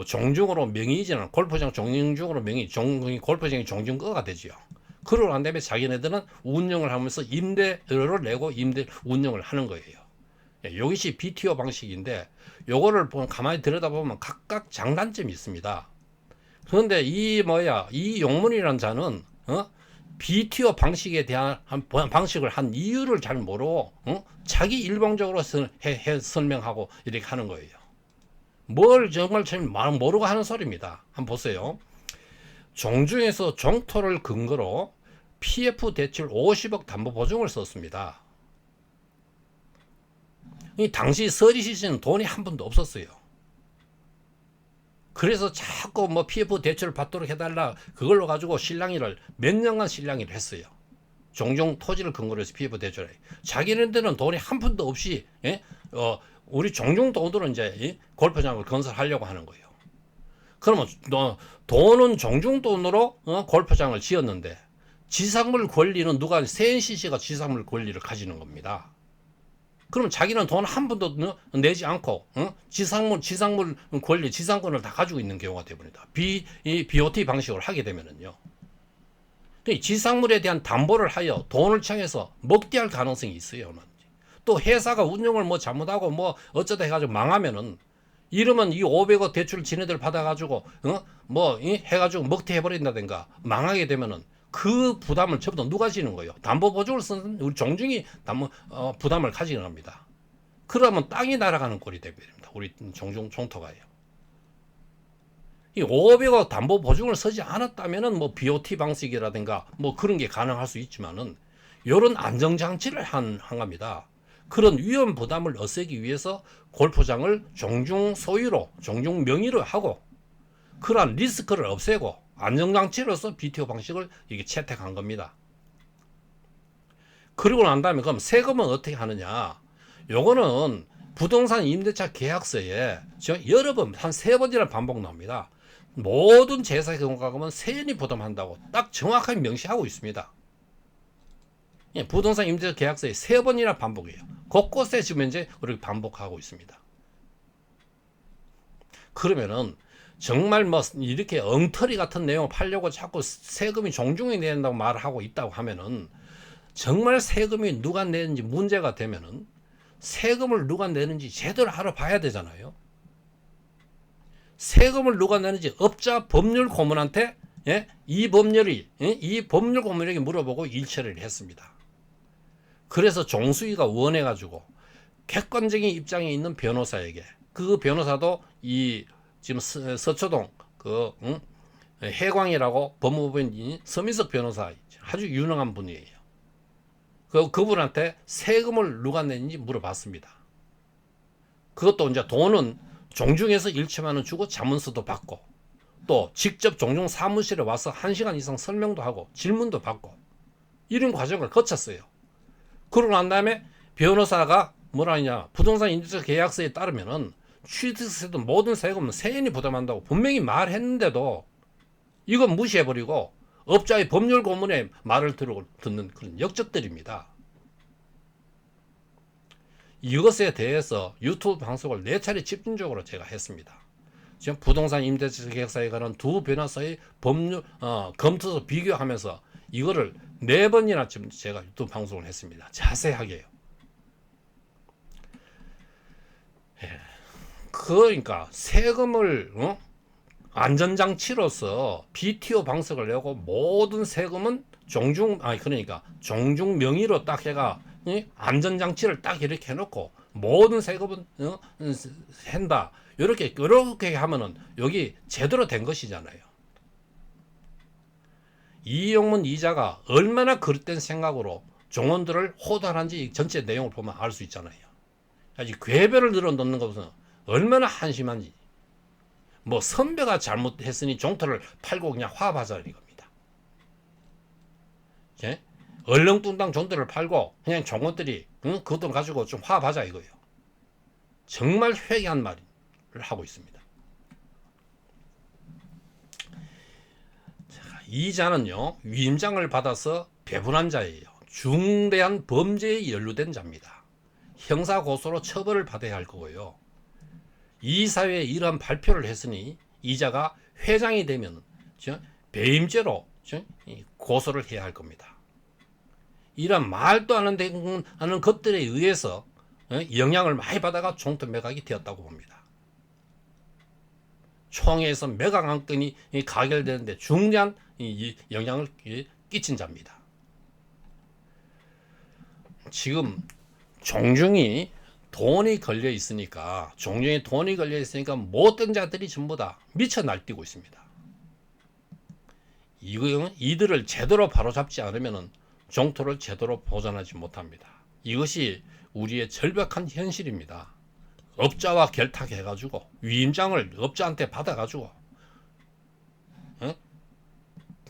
정중으로 명의 이전을, 골프장 정중으로 골프장이 정중거가 되지요. 그러고 난 다음에 자기네들은 운영을 하면서 임대료를 내고 운영을 하는 거예요. 이것이 BTO 방식인데, 요거를 가만히 들여다보면 각각 장단점이 있습니다. 그런데 이 용문이라는 자는 BTO 방식에 대한 방식을 한 이유를 잘 모르고 자기 일방적으로 설명하고 이렇게 하는 거예요. 뭘 정말 잘 모르고 하는 소리입니다. 한번 보세요. 정중에서 정토를 근거로 PF 대출 50억 담보 보증을 썼습니다. 이 당시 서지 시즌은 돈이 한 푼도 없었어요. 그래서 자꾸 PF 대출을 받도록 해달라, 그걸로 가지고 실랑이를 몇 년간 실랑이를 했어요. 종종 토지를 근거로 해서 PF 대출을 해요. 자기네들은 돈이 한 푼도 없이 우리 종종 돈으로 이제 골프장을 건설하려고 하는 거예요. 그러면 돈은 종종 돈으로 골프장을 지었는데 지상물 권리는 누가, CNCC가 지상물 권리를 가지는 겁니다. 그럼 자기는 돈 한 푼도 내지 않고 지상물 권리, 지상권을 다 가지고 있는 경우가 되버립니다. BOT 방식으로 하게 되면은요. 지상물에 대한 담보를 하여 돈을 청해서 먹튀할 가능성이 있어요. 또 회사가 운영을 잘못하고 어쩌다 해가지고 망하면은, 이러면 이 500억 대출 지네들 받아가지고 해가지고 먹튀해버린다든가 망하게 되면은 그 부담을 전부 다 누가 지는 거예요? 담보 보증을 쓰는 우리 정중이 부담을 가지게 합니다. 그러면 땅이 날아가는 꼴이 되버립니다. 우리 정중 총토가요. 이 500억 담보 보증을 쓰지 않았다면은 BOT 방식이라든가 그런 게 가능할 수 있지만은, 이런 안정장치를 한 겁니다. 그런 위험 부담을 없애기 위해서 골프장을 정중 소유로, 정중 명의로 하고, 그러한 리스크를 없애고 안정장치로서 BTO 방식을 이게 채택한 겁니다. 그리고 난 다음에 그럼 세금은 어떻게 하느냐? 요거는 부동산 임대차 계약서에 여러 번, 한 3번이나 반복 나옵니다. 모든 재산 경과금은 세연이 부담한다고 딱 정확하게 명시하고 있습니다. 예, 부동산 임대차 계약서에 3번이나 반복이에요. 곳곳에 지금 현재 우리가 반복하고 있습니다. 그러면은 정말 뭐 이렇게 엉터리 같은 내용을 팔려고 자꾸 세금이 종중이 내야 된다고 말을 하고 있다고 하면은 정말 세금이 누가 내는지 문제가 되면은 세금을 누가 내는지 제대로 알아봐야 되잖아요. 세금을 누가 내는지 업자 법률 고문한테 이 법률 고문에게 물어보고 일처리를 했습니다. 그래서 종수위가 원해가지고 객관적인 입장에 있는 변호사에게 그 변호사도 이 지금 서초동 해광이라고 법무부인 서민석 변호사 아주 유능한 분이에요. 그분한테 세금을 누가 냈는지 물어봤습니다. 그것도 이제 돈은 종중에서 1천만 원 주고 자문서도 받고 또 직접 종중 사무실에 와서 1시간 이상 설명도 하고 질문도 받고 이런 과정을 거쳤어요. 그러고 난 다음에 변호사가 뭐라 하냐, 부동산 임대차 계약서에 따르면은 취득세도 모든 세금은 세연이 부담한다고 분명히 말했는데도 이건 무시해버리고 업자의 법률 고문의 말을 듣는 그런 역적들입니다. 이것에 대해서 유튜브 방송을 4차례 집중적으로 제가 했습니다. 지금 부동산 임대차 계약서에 관한 두 변호사의 법률 검토서 비교하면서 이거를 4번이나 지금 제가 유튜브 방송을 했습니다. 자세하게요. 그러니까 세금을 안전장치로서 BTO 방석을 내고 모든 세금은 종중 명의로 딱 해가 안전장치를 딱 이렇게 해놓고 모든 세금은 한다. 이렇게 하면은 여기 제대로 된 것이잖아요. 이용문 이자가 얼마나 그릇된 생각으로 종원들을 호달한지 전체 내용을 보면 알 수 있잖아요. 아직 궤별을 늘어놓는 것은 얼마나 한심한지. 뭐 선배가 잘못했으니 종토를 팔고 그냥 화합하자 이겁니다. 예? 얼렁뚱땅 종토를 팔고 그냥 종원들이 그 돈 가지고 좀 화합하자 이거예요. 정말 회개한 말을 하고 있습니다. 자, 이자는요 위임장을 받아서 배분한 자예요. 중대한 범죄에 연루된 자입니다. 형사고소로 처벌을 받아야 할 거고요. 이사회에 이러한 발표를 했으니 이자가 회장이 되면 배임죄로 고소를 해야 할 겁니다. 이런 말도 안 하는 것들에 의해서 영향을 많이 받아가 종토 매각이 되었다고 봅니다. 총회에서 매각 안건이 가결되는데 중대한 영향을 끼친 자입니다. 지금 종중이 돈이 걸려 있으니까 못된 자들이 전부 다 미쳐 날뛰고 있습니다. 이들을 제대로 바로잡지 않으면 종토를 제대로 보존하지 못합니다. 이것이 우리의 절박한 현실입니다. 업자와 결탁해가지고 위임장을 업자한테 받아가지고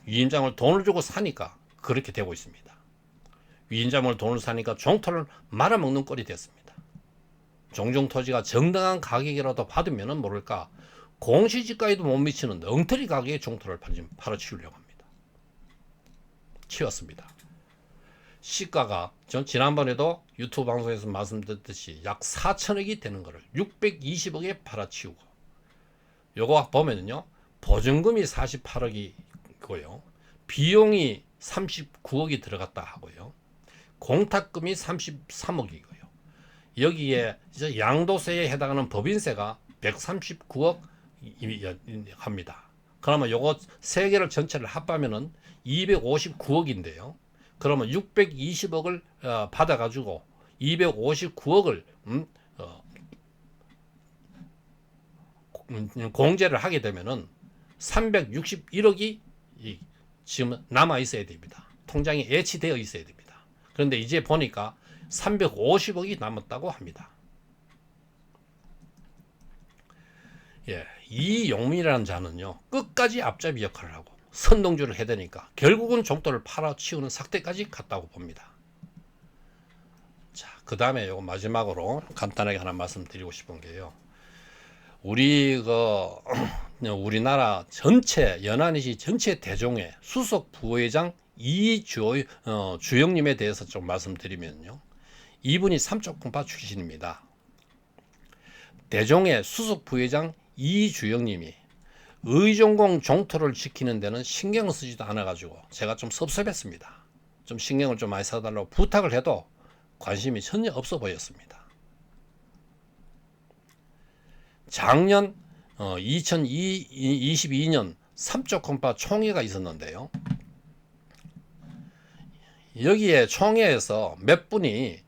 위임장을 돈을 주고 사니까 그렇게 되고 있습니다. 위임장을 돈을 사니까 종토를 말아먹는 꼴이 됐습니다. 종중 토지가 정당한 가격이라도 받으면 모를까 공시지가에도 못 미치는 엉터리 가격의 종토를 팔아치우려고 합니다. 치웠습니다. 시가가 전 지난번에도 유튜브 방송에서 말씀드렸듯이 약 4천억이 되는 거를 620억에 팔아치우고, 요거 보면은요 보증금이 48억이고요 비용이 39억이 들어갔다 하고요 공탁금이 33억이고요 여기에 이제 양도세에 해당하는 법인세가 139억 합니다. 그러면 요거 세 개를 전체를 합하면은 259억인데요. 그러면 620억을 받아가지고 259억을 공제를 하게 되면은 361억이 지금 남아 있어야 됩니다. 통장에 애치되어 있어야 됩니다. 그런데 이제 보니까 350억이 남았다고 합니다. 예, 이 용민이라는 자는요 끝까지 앞잡이 역할을 하고 선동주를 해대니까 결국은 종토를 팔아치우는 삭대까지 갔다고 봅니다. 자, 그 다음에 요거 마지막으로 간단하게 하나 말씀드리고 싶은 게요. 우리 우리나라 전체 연안시 전체 대종회 수석 부회장 주영님에 대해서 좀 말씀드리면요. 이분이 삼척공파 출신입니다. 대종회 수석 부회장 이주영님이 의정공 종토를 지키는 데는 신경을 쓰지도 않아 가지고 제가 좀 섭섭했습니다. 좀 신경을 좀 많이 써달라고 부탁을 해도 관심이 전혀 없어 보였습니다. 작년 2022년 삼척공파 총회가 있었는데요. 여기에 총회에서 몇 분이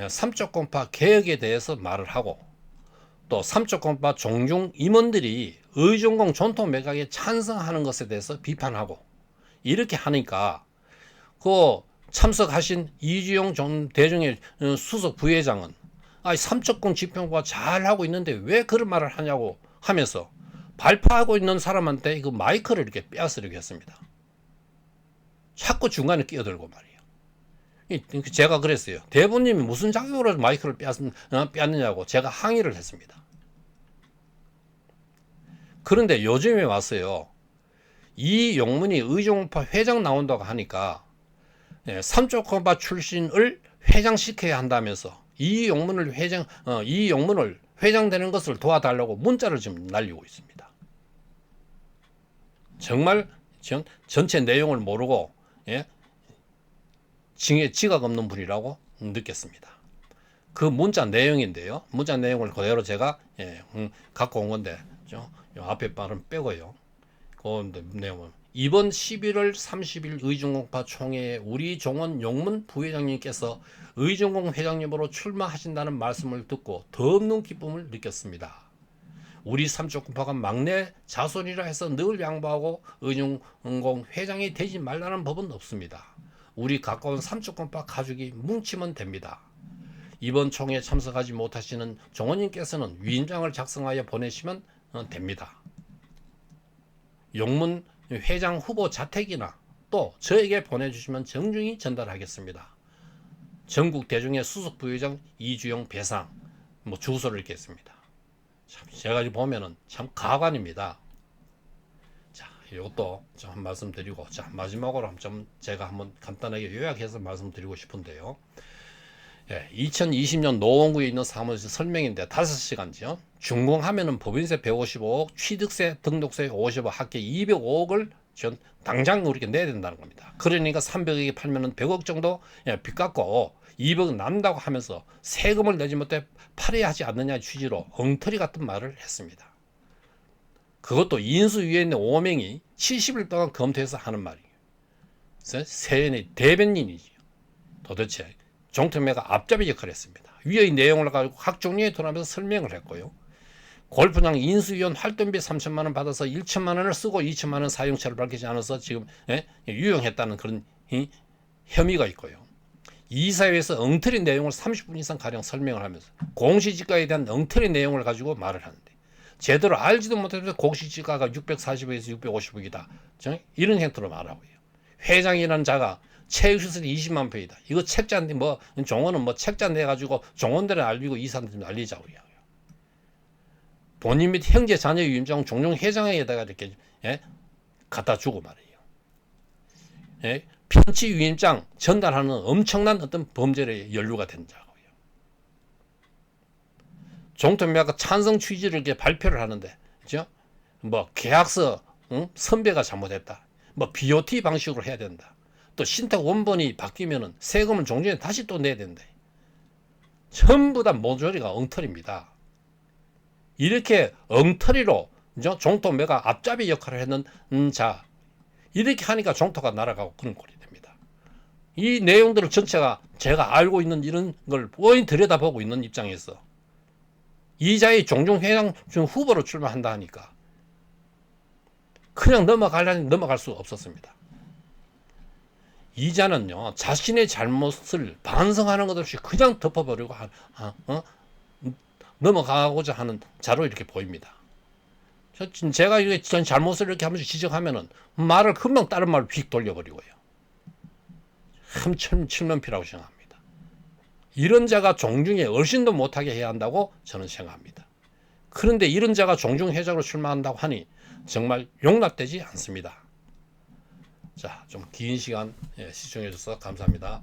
삼척공파 개혁에 대해서 말을 하고 또 삼척공파 종중 임원들이 의정공 전통 매각에 찬성하는 것에 대해서 비판하고 이렇게 하니까 그 참석하신 이주영 대종회 수석 부회장은 삼척공 집행부가 잘하고 있는데 왜 그런 말을 하냐고 하면서 발표하고 있는 사람한테 그 마이크를 이렇게 빼앗으려고 했습니다. 자꾸 중간에 끼어들고 말이에요. 제가 그랬어요. 대부님이 무슨 자격으로 마이크를 빼앗느냐고 제가 항의를 했습니다. 그런데 요즘에 왔어요. 이 용문이 의정공파 회장 나온다고 하니까 삼척공파 출신을 회장시켜야 한다면서 이 용문을 회장되는 것을 도와달라고 문자를 지금 날리고 있습니다. 정말 전체 내용을 모르고 지각 없는 분이라고 느꼈습니다. 그 문자 내용인데요. 문자 내용을 그대로 제가 갖고 온 건데 앞에 발은 빼고요. 그 내용은 이번 11월 30일 의정공파 총회에 우리 종원 용문 부회장님께서 의정공 회장님으로 출마하신다는 말씀을 듣고 더 없는 기쁨을 느꼈습니다. 우리 삼척공파가 막내 자손이라 해서 늘 양보하고 의정공 회장이 되지 말라는 법은 없습니다. 우리 가까운 삼척공파 가족이 뭉치면 됩니다. 이번 총회에 참석하지 못하시는 종원님께서는 위임장을 작성하여 보내시면 됩니다. 용문 회장 후보 자택이나 또 저에게 보내주시면 정중히 전달하겠습니다. 전국 대종회 수석 부회장 이주영 배상 주소를 이렇게 했습니다. 참 제가 보면은 참 가관입니다. 자, 이것도 좀 말씀드리고 자 마지막으로 좀 제가 한번 간단하게 요약해서 말씀드리고 싶은데요. 2020년 노원구에 있는 사무실 설명인데 5시간지요. 준공하면은 법인세 155억, 취득세, 등록세 50억, 합계 205억을 당장 우리가 내야 된다는 겁니다. 그러니까 300억이 팔면은 100억 정도 빚 갚고 200억 남다고 하면서 세금을 내지 못해 팔아야 하지 않느냐 취지로 엉터리 같은 말을 했습니다. 그것도 인수위원회 5명이 70일 동안 검토해서 하는 말이에요. 세연의 대변인이죠. 도대체 종특매가 앞잡이 역할을 했습니다. 위의 내용을 가지고 각 종류에 돌아가면서 설명을 했고요. 골프장 인수위원 활동비 3천만 원 받아서 1천만 원을 쓰고 2천만 원 사용처를 밝히지 않아서 지금 유용했다는 그런 혐의가 있고요. 이사회에서 엉터리 내용을 30분 이상 가량 설명을 하면서 공시지가에 대한 엉터리 내용을 가지고 말을 하는데 제대로 알지도 못하면서 공시지가가 640억에서 650억이다. 이런 행태로 말하고요. 회장이라는 자가 체육시설이 20만 평이다. 이거 책자인데 종원은 책자 내가지고 종원들은 알리고 이 사람들 알리자고요. 본인 및 형제 자녀 위임장 종종 회장에다가 이렇게 갖다 주고 말이에요. 편치 위임장 전달하는 엄청난 어떤 범죄에 연루가 된다고요. 종특매가 찬성 취지를 이렇게 발표를 하는데, 그죠? 계약서 선배가 잘못했다. BOT 방식으로 해야 된다. 또 신탁 원본이 바뀌면은 세금을 종전에 다시 또 내야 된다. 전부 다 모조리가 엉터리입니다. 이렇게 엉터리로 종토매가 앞잡이 역할을 했는 자 이렇게 하니까 종토가 날아가고 그런 꼴이 됩니다. 이 내용들을 전체가 제가 알고 있는 이런 걸 뻔히 들여다보고 있는 입장에서 이자의 종중회장 후보로 출마한다 하니까 그냥 넘어갈 수 없었습니다. 이자는요 자신의 잘못을 반성하는 것 없이 그냥 덮어버리고 넘어가고자 하는 자로 이렇게 보입니다. 제가 이렇게 전 잘못을 이렇게 하면서 지적하면은 말을 금방 다른 말을 휙 돌려버리고요. 참 칠면피라고 생각합니다. 이런 자가 종중에 얼씬도 못하게 해야 한다고 저는 생각합니다. 그런데 이런 자가 종중회장으로 출마한다고 하니 정말 용납되지 않습니다. 자, 좀 긴 시간 시청해 주셔서 감사합니다.